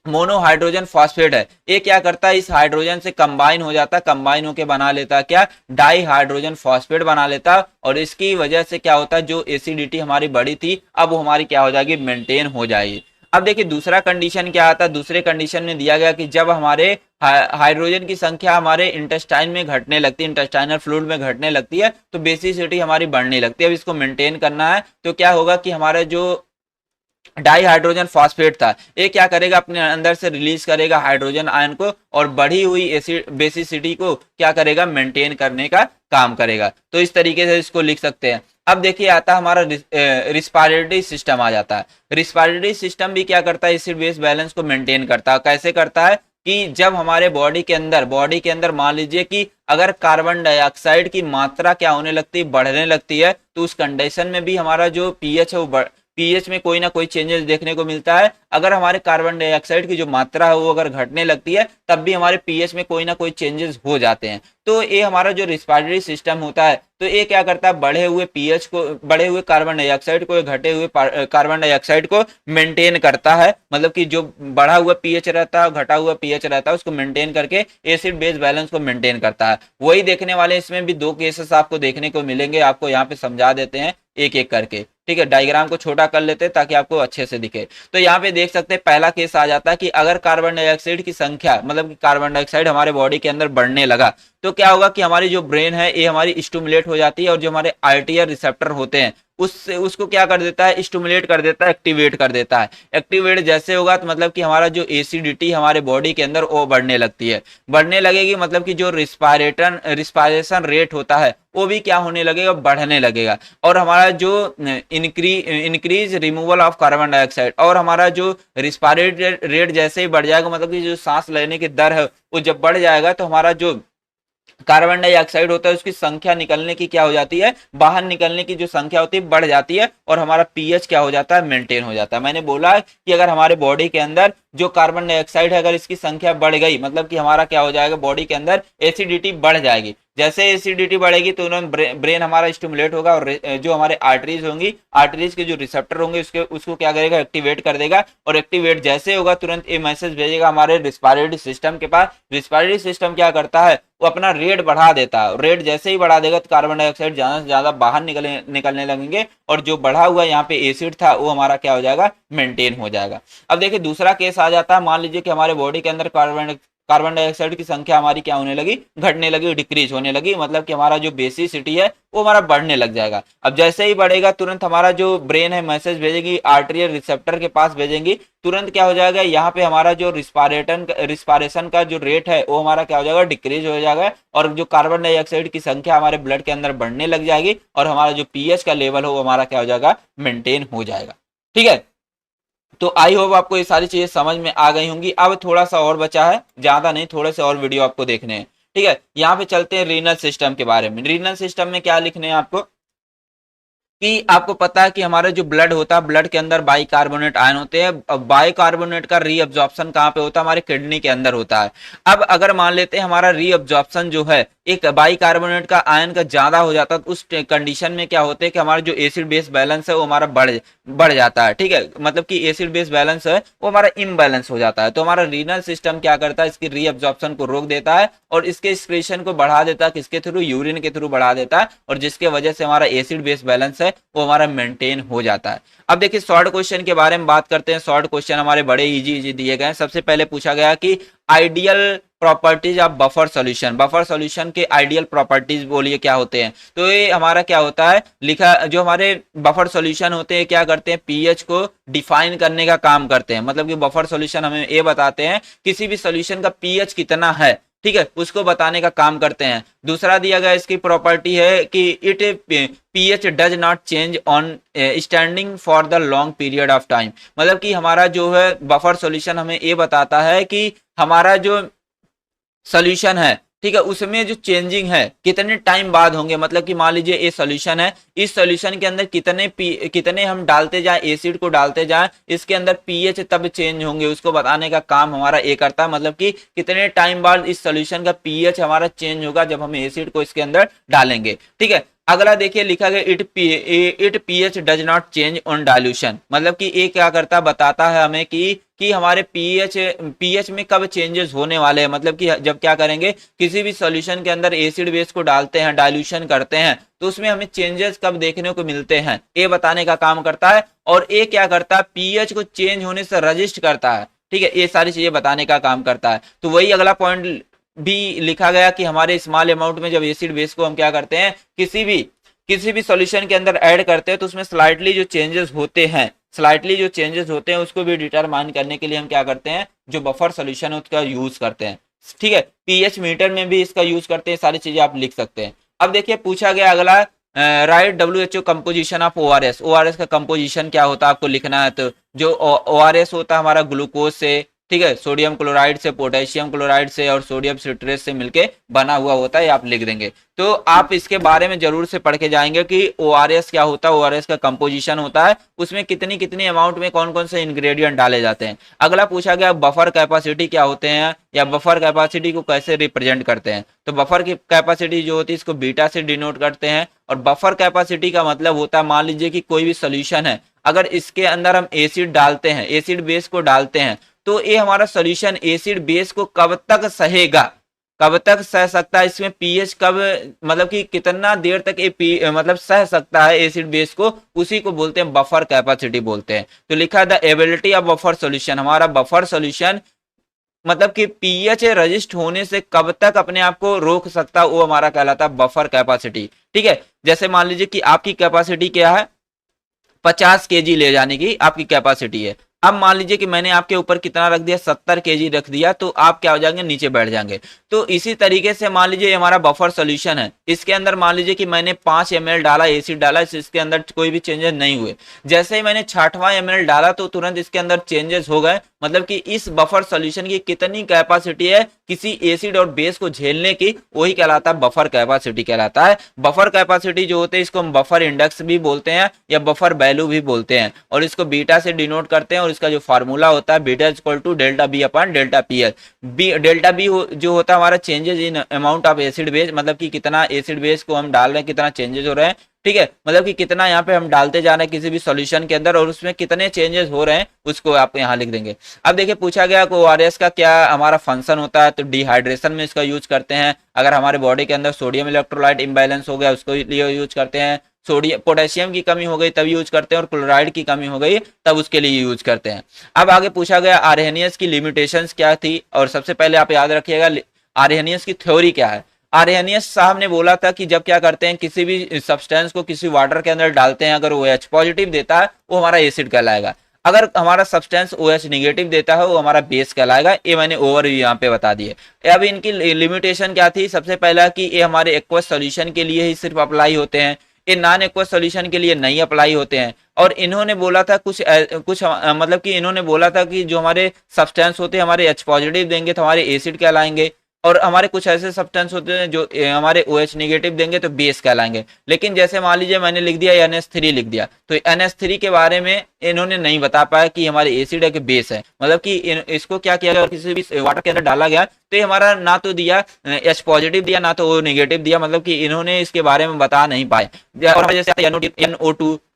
मोनो हाइड्रोजन फॉस्फेट है ये क्या करता है, इस हाइड्रोजन से कंबाइन हो जाता है, कंबाइन होके बना लेता है क्या, डाई हाइड्रोजन फॉस्फेट बना लेता है। और इसकी वजह से क्या होता है, जो एसिडिटी हमारी बढ़ी थी अब वो हमारी क्या हो जाएगी, मेंटेन हो जाएगी। अब देखिए दूसरा कंडीशन क्या आता है, दूसरे कंडीशन में दिया गया कि जब हमारे हाइड्रोजन की संख्या हमारे इंटेस्टाइन में घटने लगती है, इंटेस्टाइनल फ्लूइड में घटने लगती है, तो बेसिसिटी हमारी बढ़ने लगती है। अब इसको मेंटेन करना है तो क्या होगा कि हमारा जो डाई हाइड्रोजन फॉस्फेट था ये क्या करेगा, अपने अंदर से रिलीज करेगा हाइड्रोजन आयन को, और बढ़ी हुई एसिड बेसिसिटी को क्या करेगा, मेंटेन करने का काम करेगा। तो इस तरीके से इसको लिख सकते हैं। अब देखिए आता है हमारा रिस्पायरेटरी सिस्टम आ जाता है। रिस्पायरेटरी सिस्टम भी क्या करता है, एसिड बेस बैलेंस को मेंटेन करता है। कैसे करता है कि जब हमारे बॉडी के अंदर मान लीजिए कि अगर कार्बन डाइऑक्साइड की मात्रा क्या होने लगती है, बढ़ने लगती है, तो उस कंडीशन में भी हमारा जो पीएच है वो पीएच में कोई ना कोई चेंजेस देखने को मिलता है। अगर हमारे कार्बन डाइऑक्साइड की जो मात्रा है वो अगर घटने लगती है तब भी हमारे पीएच में कोई ना कोई चेंजेस हो जाते हैं। तो ये हमारा जो रिस्पायरेटरी सिस्टम होता है तो ये क्या करता है, बढ़े हुए पीएच को, बढ़े हुए कार्बन डाइऑक्साइड को, घटे हुए कार्बन डाइऑक्साइड को मेंटेन करता है। मतलब कि जो बढ़ा हुआ पीएच रहता है, घटा हुआ पीएच रहता है, उसको मेंटेन करके एसिड बेस बैलेंस को मेंटेन करता है। वही देखने वाले इसमें भी दो केसेस आपको देखने को मिलेंगे, आपको यहाँ पे समझा देते हैं एक एक करके। ठीक है, डायग्राम को छोटा कर लेते हैं ताकि आपको अच्छे से दिखे। तो यहाँ पे देख सकते हैं पहला केस आ जाता है कि अगर कार्बन डाइऑक्साइड की संख्या, मतलब कि कार्बन डाइऑक्साइड हमारे बॉडी के अंदर बढ़ने लगा तो क्या होगा कि हमारी जो ब्रेन है ये हमारी स्टिमुलेट हो जाती है, और जो हमारे आरटीआर रिसेप्टर होते हैं उसको क्या कर देता है, स्टिमुलेट कर देता है, एक्टिवेट कर देता है। एक्टिवेट जैसे होगा तो मतलब कि हमारा जो एसिडिटी हमारे बॉडी के अंदर वो बढ़ने लगती है, बढ़ने लगेगी, मतलब कि जो रिस्पायरेशन रेट होता है वो भी क्या होने लगेगा, बढ़ने लगेगा। और हमारा जो increase removal of carbon dioxide, और हमारा जो रिस्पायरेटरी रेट जैसे ही बढ़ जाएगा, मतलब कि जो सांस लेने की दर है वो जब बढ़ जाएगा तो हमारा जो कार्बन डाइऑक्साइड होता है उसकी संख्या निकलने की क्या हो जाती है, बाहर निकलने की जो संख्या होती है बढ़ जाती है, और हमारा पीएच क्या हो जाता है, मेंटेन हो जाता है। मैंने बोला कि अगर हमारे बॉडी के अंदर जो कार्बन डाइऑक्साइड है अगर इसकी संख्या बढ़ गई मतलब कि हमारा क्या हो जाएगा, बॉडी के अंदर एसिडिटी बढ़ जाएगी। जैसे एसिडिटी बढ़ेगी तो तुरंत ब्रेन हमारा स्टिमुलेट होगा और जो हमारे आर्टरीज होंगी, आर्टरीज के जो रिसेप्टर होंगे उसको क्या करेगा, एक्टिवेट कर देगा। और एक्टिवेट जैसे होगा तुरंत ये मैसेज भेजेगा हमारे रिस्पायरेटरी सिस्टम के पास। रिस्पायरेटरी सिस्टम क्या करता है, वो अपना रेट बढ़ा देता है। रेट जैसे ही बढ़ा देगा तो कार्बन डाइऑक्साइड ज्यादा से ज्यादा बाहर निकलने लगेंगे और जो बढ़ा हुआ यहाँ पे एसिड था वो हमारा क्या हो जाएगा, मेंटेन हो जाएगा। अब देखिए दूसरा केस आ जाता है, मान लीजिए कि हमारे बॉडी के अंदर कार्बन डाइऑक्साइड की संख्या हमारी क्या होने लगी, घटने लगी, डिक्रीज होने लगी, मतलब कि हमारा जो बेसिसिटी है वो हमारा बढ़ने लग जाएगा। अब जैसे ही बढ़ेगा तुरंत हमारा जो ब्रेन है मैसेज भेजेगी, आर्टरियल रिसेप्टर के पास भेजेंगी, तुरंत क्या हो जाएगा, यहाँ पे हमारा जो रिस्पायरेशन का जो रेट है वो हमारा क्या हो जाएगा, डिक्रीज हो जाएगा और जो कार्बन डाइऑक्साइड की संख्या हमारे ब्लड के अंदर बढ़ने लग जाएगी और हमारा जो पीएच का लेवल हो वो हमारा क्या हो जाएगा, मेंटेन हो जाएगा। ठीक है, तो आई होप आपको ये सारी चीजें समझ में आ गई होंगी। अब थोड़ा सा और बचा है, ज्यादा नहीं, थोड़े से और वीडियो आपको देखने हैं। ठीक है, यहाँ पे चलते हैं रीनल सिस्टम के बारे में। रीनल सिस्टम में क्या लिखने हैं आपको कि आपको पता है कि हमारा जो ब्लड होता है, ब्लड के अंदर बाइकार्बोनेट आयन होते हैं। बाइकार्बोनेट का रीअब्जॉर्प्शन कहाँ पे होता है, हमारे किडनी के अंदर होता है। अब अगर मान लेते हैं हमारा रीअब्जॉर्प्शन जो है एक बाइकार्बोनेट का आयन का ज्यादा हो जाता है, उस कंडीशन में क्या होता है कि हमारा जो एसिड बेस बैलेंस है वो हमारा बढ़ जाता है। ठीक है, मतलब कि एसिड बेस बैलेंस है वो हमारा इम्बैलेंस हो जाता है। तो हमारा रीनल सिस्टम क्या करता है, इसकी रीअब्जॉर्प्शन को रोक देता है और इसके एक्सक्रीशन को बढ़ा देता है, किसके थ्रू, यूरिन के थ्रू बढ़ा देता है, और जिसके वजह से हमारा एसिड बेस बैलेंस है वो हमारा मेंटेन हो जाता है। अब देखिए शॉर्ट क्वेश्चन के बारे में बात करते हैं। शॉर्ट क्वेश्चन हमारे बड़े इजी दिए गए हैं। सबसे पहले पूछा गया कि ideal properties of buffer solution. Buffer solution के आइडियल प्रॉपर्टीज बोलिए क्या होते हैं। तो ये हमारा क्या होता है, लिखा जो हमारे बफर सॉल्यूशन होते हैं क्या करते हैं, पीएच को डिफाइन करने का काम करते हैं। मतलब कि बफर सॉल्यूशन हमें ये बताते हैं किसी भी सॉल्यूशन का पीएच कितना है, ठीक है, उसको बताने का काम करते हैं। दूसरा दिया गया इसकी प्रॉपर्टी है कि it pH does not change on standing for the long period of time. मतलब कि हमारा जो है बफर सॉल्यूशन हमें ये बताता है कि हमारा जो सॉल्यूशन है, ठीक है, उसमें जो चेंजिंग है कितने टाइम बाद होंगे। मतलब कि मान लीजिए ये सॉल्यूशन है, इस सॉल्यूशन के अंदर कितने हम डालते जाएं, एसिड को डालते जाएं, इसके अंदर पीएच तब चेंज होंगे, उसको बताने का काम हमारा ये करता है। मतलब कि कितने टाइम बाद इस सॉल्यूशन का पीएच हमारा चेंज होगा जब हम एसिड को इसके अंदर डालेंगे। ठीक है, अगला देखिए लिखा गया it pH does not change on dilution. मतलब कि ये क्या करता, बताता है हमें कि हमारे पीएच में कब चेंजेस होने वाले हैं। मतलब कि जब क्या करेंगे, किसी भी सॉल्यूशन के अंदर एसिड बेस को डालते हैं, डाइल्यूशन करते हैं, तो उसमें हमें चेंजेस कब देखने को मिलते हैं ये बताने का काम करता है। और ये क्या करता है, पीएच को चेंज होने से रजिस्ट करता है। ठीक है, ये सारी चीजें बताने का काम करता है। तो वही अगला पॉइंट भी लिखा गया कि हमारे स्मॉल अमाउंट में जब एसिड बेस को हम क्या करते हैं, किसी भी सॉल्यूशन के अंदर ऐड करते हैं तो उसमें स्लाइटली जो चेंजेस होते हैं उसको भी डिटरमाइन करने के लिए हम क्या करते हैं, जो बफर सॉल्यूशन है उसका यूज करते हैं। ठीक है, पीएच मीटर में भी इसका यूज करते हैं, सारी चीजें आप लिख सकते हैं। अब देखिए पूछा गया अगला, right WHO composition of ORS. ORS का कंपोजिशन क्या होता है आपको लिखना है। तो जो ओआरएस होता है हमारा ग्लूकोज से, ठीक है, सोडियम क्लोराइड से, पोटेशियम क्लोराइड से और सोडियम सिट्रेट से मिलके बना हुआ होता है, आप लिख देंगे। तो आप इसके बारे में जरूर से पढ़ के जाएंगे कि ओआरएस क्या होता है, ओआरएस का कंपोजिशन होता है, उसमें कितनी कितनी अमाउंट में कौन कौन से इंग्रेडिएंट डाले जाते हैं। अगला पूछा गया बफर कैपेसिटी क्या होते हैं या बफर कैपेसिटी को कैसे रिप्रेजेंट करते हैं। तो बफर की कैपेसिटी जो होती है इसको बीटा से डिनोट करते हैं। और बफर कैपेसिटी का मतलब होता है, मान लीजिए कि कोई भी सोल्यूशन है, अगर इसके अंदर हम एसिड डालते हैं, एसिड बेस को डालते हैं, तो ये हमारा सॉल्यूशन एसिड बेस को कब तक सहेगा, कब तक सह सकता है, इसमें पीएच कब, मतलब कि कितना देर तक ये मतलब सह सकता है एसिड बेस को, उसी को बोलते हैं बफर कैपेसिटी बोलते हैं। तो लिखा the ability of buffer solution, हमारा बफर सॉल्यूशन मतलब कि पीएच रजिस्ट होने से कब तक अपने आप को रोक सकता है, वो हमारा कहलाता है बफर कैपेसिटी। ठीक है, जैसे मान लीजिए कि आपकी कैपेसिटी क्या है, 50 केजी ले जाने की आपकी कैपेसिटी है। अब मान लीजिए कि मैंने आपके ऊपर कितना रख दिया, 70 केजी रख दिया, तो आप क्या हो जाएंगे, नीचे बैठ जाएंगे। तो इसी तरीके से मान लीजिए हमारा बफर सॉल्यूशन है, इसके अंदर मान लीजिए कि मैंने 5 ml डाला, एसिड डाला, इसके अंदर कोई भी चेंजेस नहीं हुए। जैसे ही मैंने 60वां ml डाला तो तुरंत इसके अंदर चेंजेस हो गए। मतलब कि इस बफर सॉल्यूशन की कितनी कैपेसिटी है किसी एसिड और बेस को झेलने की, वही कहलाता है बफर कैपेसिटी कहलाता है। बफर कैपेसिटी जो होते हैं इसको हम बफर इंडेक्स भी बोलते हैं या बफर वैल्यू भी बोलते हैं, और इसको बीटा से डिनोट करते हैं। और इसका जो फार्मूला होता है beta equal to delta B upon delta P L. B delta B जो होता है हमारा changes in amount of acid base, मतलब कि कितना एसिड बेस को हम डाल रहे हैं, कितना चेंजेस हो रहे हैं, ठीक है, मतलब कि कितना यहाँ पे हम डालते जा रहे हैं किसी भी सॉल्यूशन के अंदर और उसमें कितने चेंजेस हो रहे हैं उसको आप यहाँ लिख देंगे। अब देखिए पूछा गया कि ओआरएस का क्या हमारा फंक्शन होता है, तो डिहाइड्रेशन में इसका यूज करते हैं। अगर हमारे बॉडी के अंदर सोडियम इलेक्ट्रोलाइट इम्बैलेंस हो गया उसको लिए यूज करते हैं। सोडियम पोटेशियम की कमी हो गई तब यूज करते हैं, और क्लोराइड की कमी हो गई तब उसके लिए यूज करते हैं। अब आगे पूछा गया आर्हेनियस की लिमिटेशंस क्या थी, और सबसे पहले आप याद रखिएगा आर्हेनियस की थ्योरी क्या है। आर्हेनियस साहब ने बोला था कि जब क्या करते हैं किसी भी सब्सटेंस को किसी वाटर के अंदर डालते हैं, अगर वो एच पॉजिटिव देता है वो हमारा एसिड कहलाएगा, अगर हमारा सब्सटेंस OH निगेटिव देता है वो हमारा बेस कहलाएगा। ये मैंने ओवरव्यू यहाँ पे बता दिए। अब इनकी लिमिटेशन क्या थी, सबसे पहला कि ये हमारे एक्वस सॉल्यूशन के लिए ही सिर्फ अप्लाई होते हैं, ये नॉन एक्वस सॉल्यूशन के लिए नहीं अप्लाई होते हैं। और इन्होंने बोला था कुछ मतलब कि इन्होंने बोला था कि जो हमारे सब्सटेंस होते हैं हमारे H पॉजिटिव देंगे तो हमारे एसिड कहलाएंगे, और हमारे कुछ ऐसे सब्सटेंस होते हैं जो हमारे OH निगेटिव देंगे तो बेस कहलाएंगे। लेकिन जैसे मान लीजिए मैंने लिख दिया NH3 लिख दिया, तो NH3 के बारे में इन्होंने नहीं बता पाया कि हमारे एसिड है कि बेस है, मतलब कि इसको क्या किया गया और किसी भी वाटर के अंदर डाला गया तो ये हमारा ना तो दिया H पॉजिटिव दिया ना तो O निगेटिव दिया, मतलब कि इन्होंने इसके बारे में बता नहीं पाए। और जैसे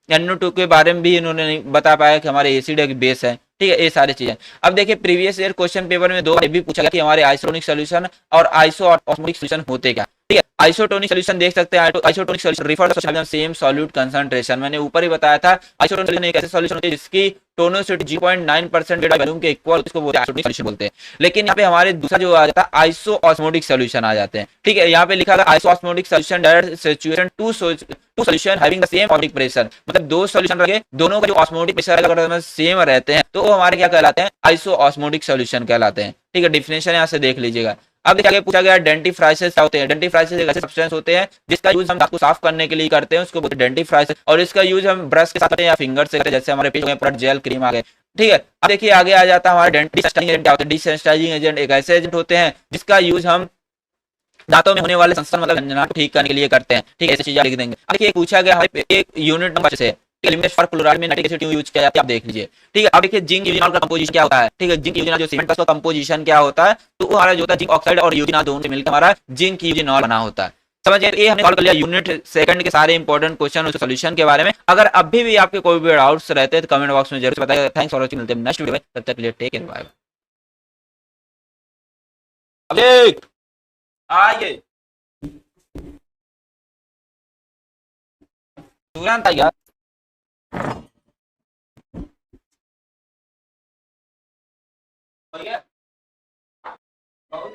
NO2 के बारे में भी इन्होंने नहीं बता पाया कि हमारे एसिड है कि बेस है, ठीक है, ये सारी चीजें। अब देखिए प्रीवियस ईयर क्वेश्चन पेपर में दो बार भी पूछा गया कि हमारे आइसोटोनिक सॉल्यूशन और आइसोऑस्मोटिक सॉल्यूशन होते क्या, ठीक है। आइसोटोनिक सॉल्यूशन देख सकते हैं, isotonic solution refer to same solute concentration, मैंने ऊपर ही बताया था। आइसोटोनिक सॉल्यूशन एक ऐसे सॉल्यूशन होती है जिसकी टोनोसिटी 0.9% वॉल्यूम के इक्वल, इसको बोलते हैं आइसोटोनिक सॉल्यूशन बोलते हैं। लेकिन यहाँ पे हमारे दूसरा जो आ जाता है आइसोऑस्मोटिक सॉल्यूशन आ जाते हैं, ठीक है। यहाँ पे लिखा था isoosmotic solution direct situation to solution having the same osmotic pressure, मतलब दो सॉल्यूशन रखे, दोनों का जो ऑस्मोटिक प्रेशर अगर सेम रहते हैं तो वो हमारे क्या कहलाते हैं, आइसोऑस्मोटिक सॉल्यूशन कहलाते हैं, ठीक है। डिफिनेशन यहाँ से देख लीजिएगा। अब देखिए आगे पूछा गया डेंटिफ्राइसेस क्या होते हैं। डेंटिफ्राइसेस एक ऐसे सब्सटेंस होते हैं जिसका यूज हम दांत को साफ करने के लिए करते हैं, उसको बोलते हैं डेंटिफ्राइसेस, और इसका यूज हम ब्रश के साथ करते हैं या फिंगर से करते हैं, जैसे हमारे पेज में प्रोडक्ट जेल क्रीम आ गए, ठीक है। अब देखिए आगे आ जाता है हमारा डेंटिस्टाइजिंग एजेंट क्या होता है। डिसेंसिटाइजिंग एजेंट एक ऐसे एजेंट होते हैं जिसका यूज हम दांतों में होने वाले संस्थान मतलब झंझनाहट को ठीक करने के लिए करते हैं, ठीक है, ऐसी चीजें लिख देंगे। अब देखिए पूछा गया हमारे एक यूनिट नंबर से लिमिट फॉर क्लोराइड में नाइट्रिक एसिड यूज किया जाता है, आप देख लीजिए, ठीक है। अब देखिए जिंक यूजिनॉल का कंपोजिशन क्या होता है, ठीक है, जिंक यूजिनॉल जो सीमेंट का कंपोजिशन क्या होता है, तो वो हमारा जो होता है जिंक ऑक्साइड और यूजिनॉल दोनों से मिलकर हमारा जिंक यूजिनॉल बना होता है। समझिए ये हमने सॉल्व कर लिया यूनिट सेकंड के सारे इंपॉर्टेंट क्वेश्चन और सॉल्यूशन के बारे में। अगर अभी भी आपके कोई भी डाउट्स रहते हैं तो कमेंट बॉक्स में जरूर बताइए। थैंक्स फॉर वॉचिंग, मिलते हैं नेक्स्ट वीडियो में, तब तक के लिए टेक केयर, बाय। आइए तुरंत आइए। बहुत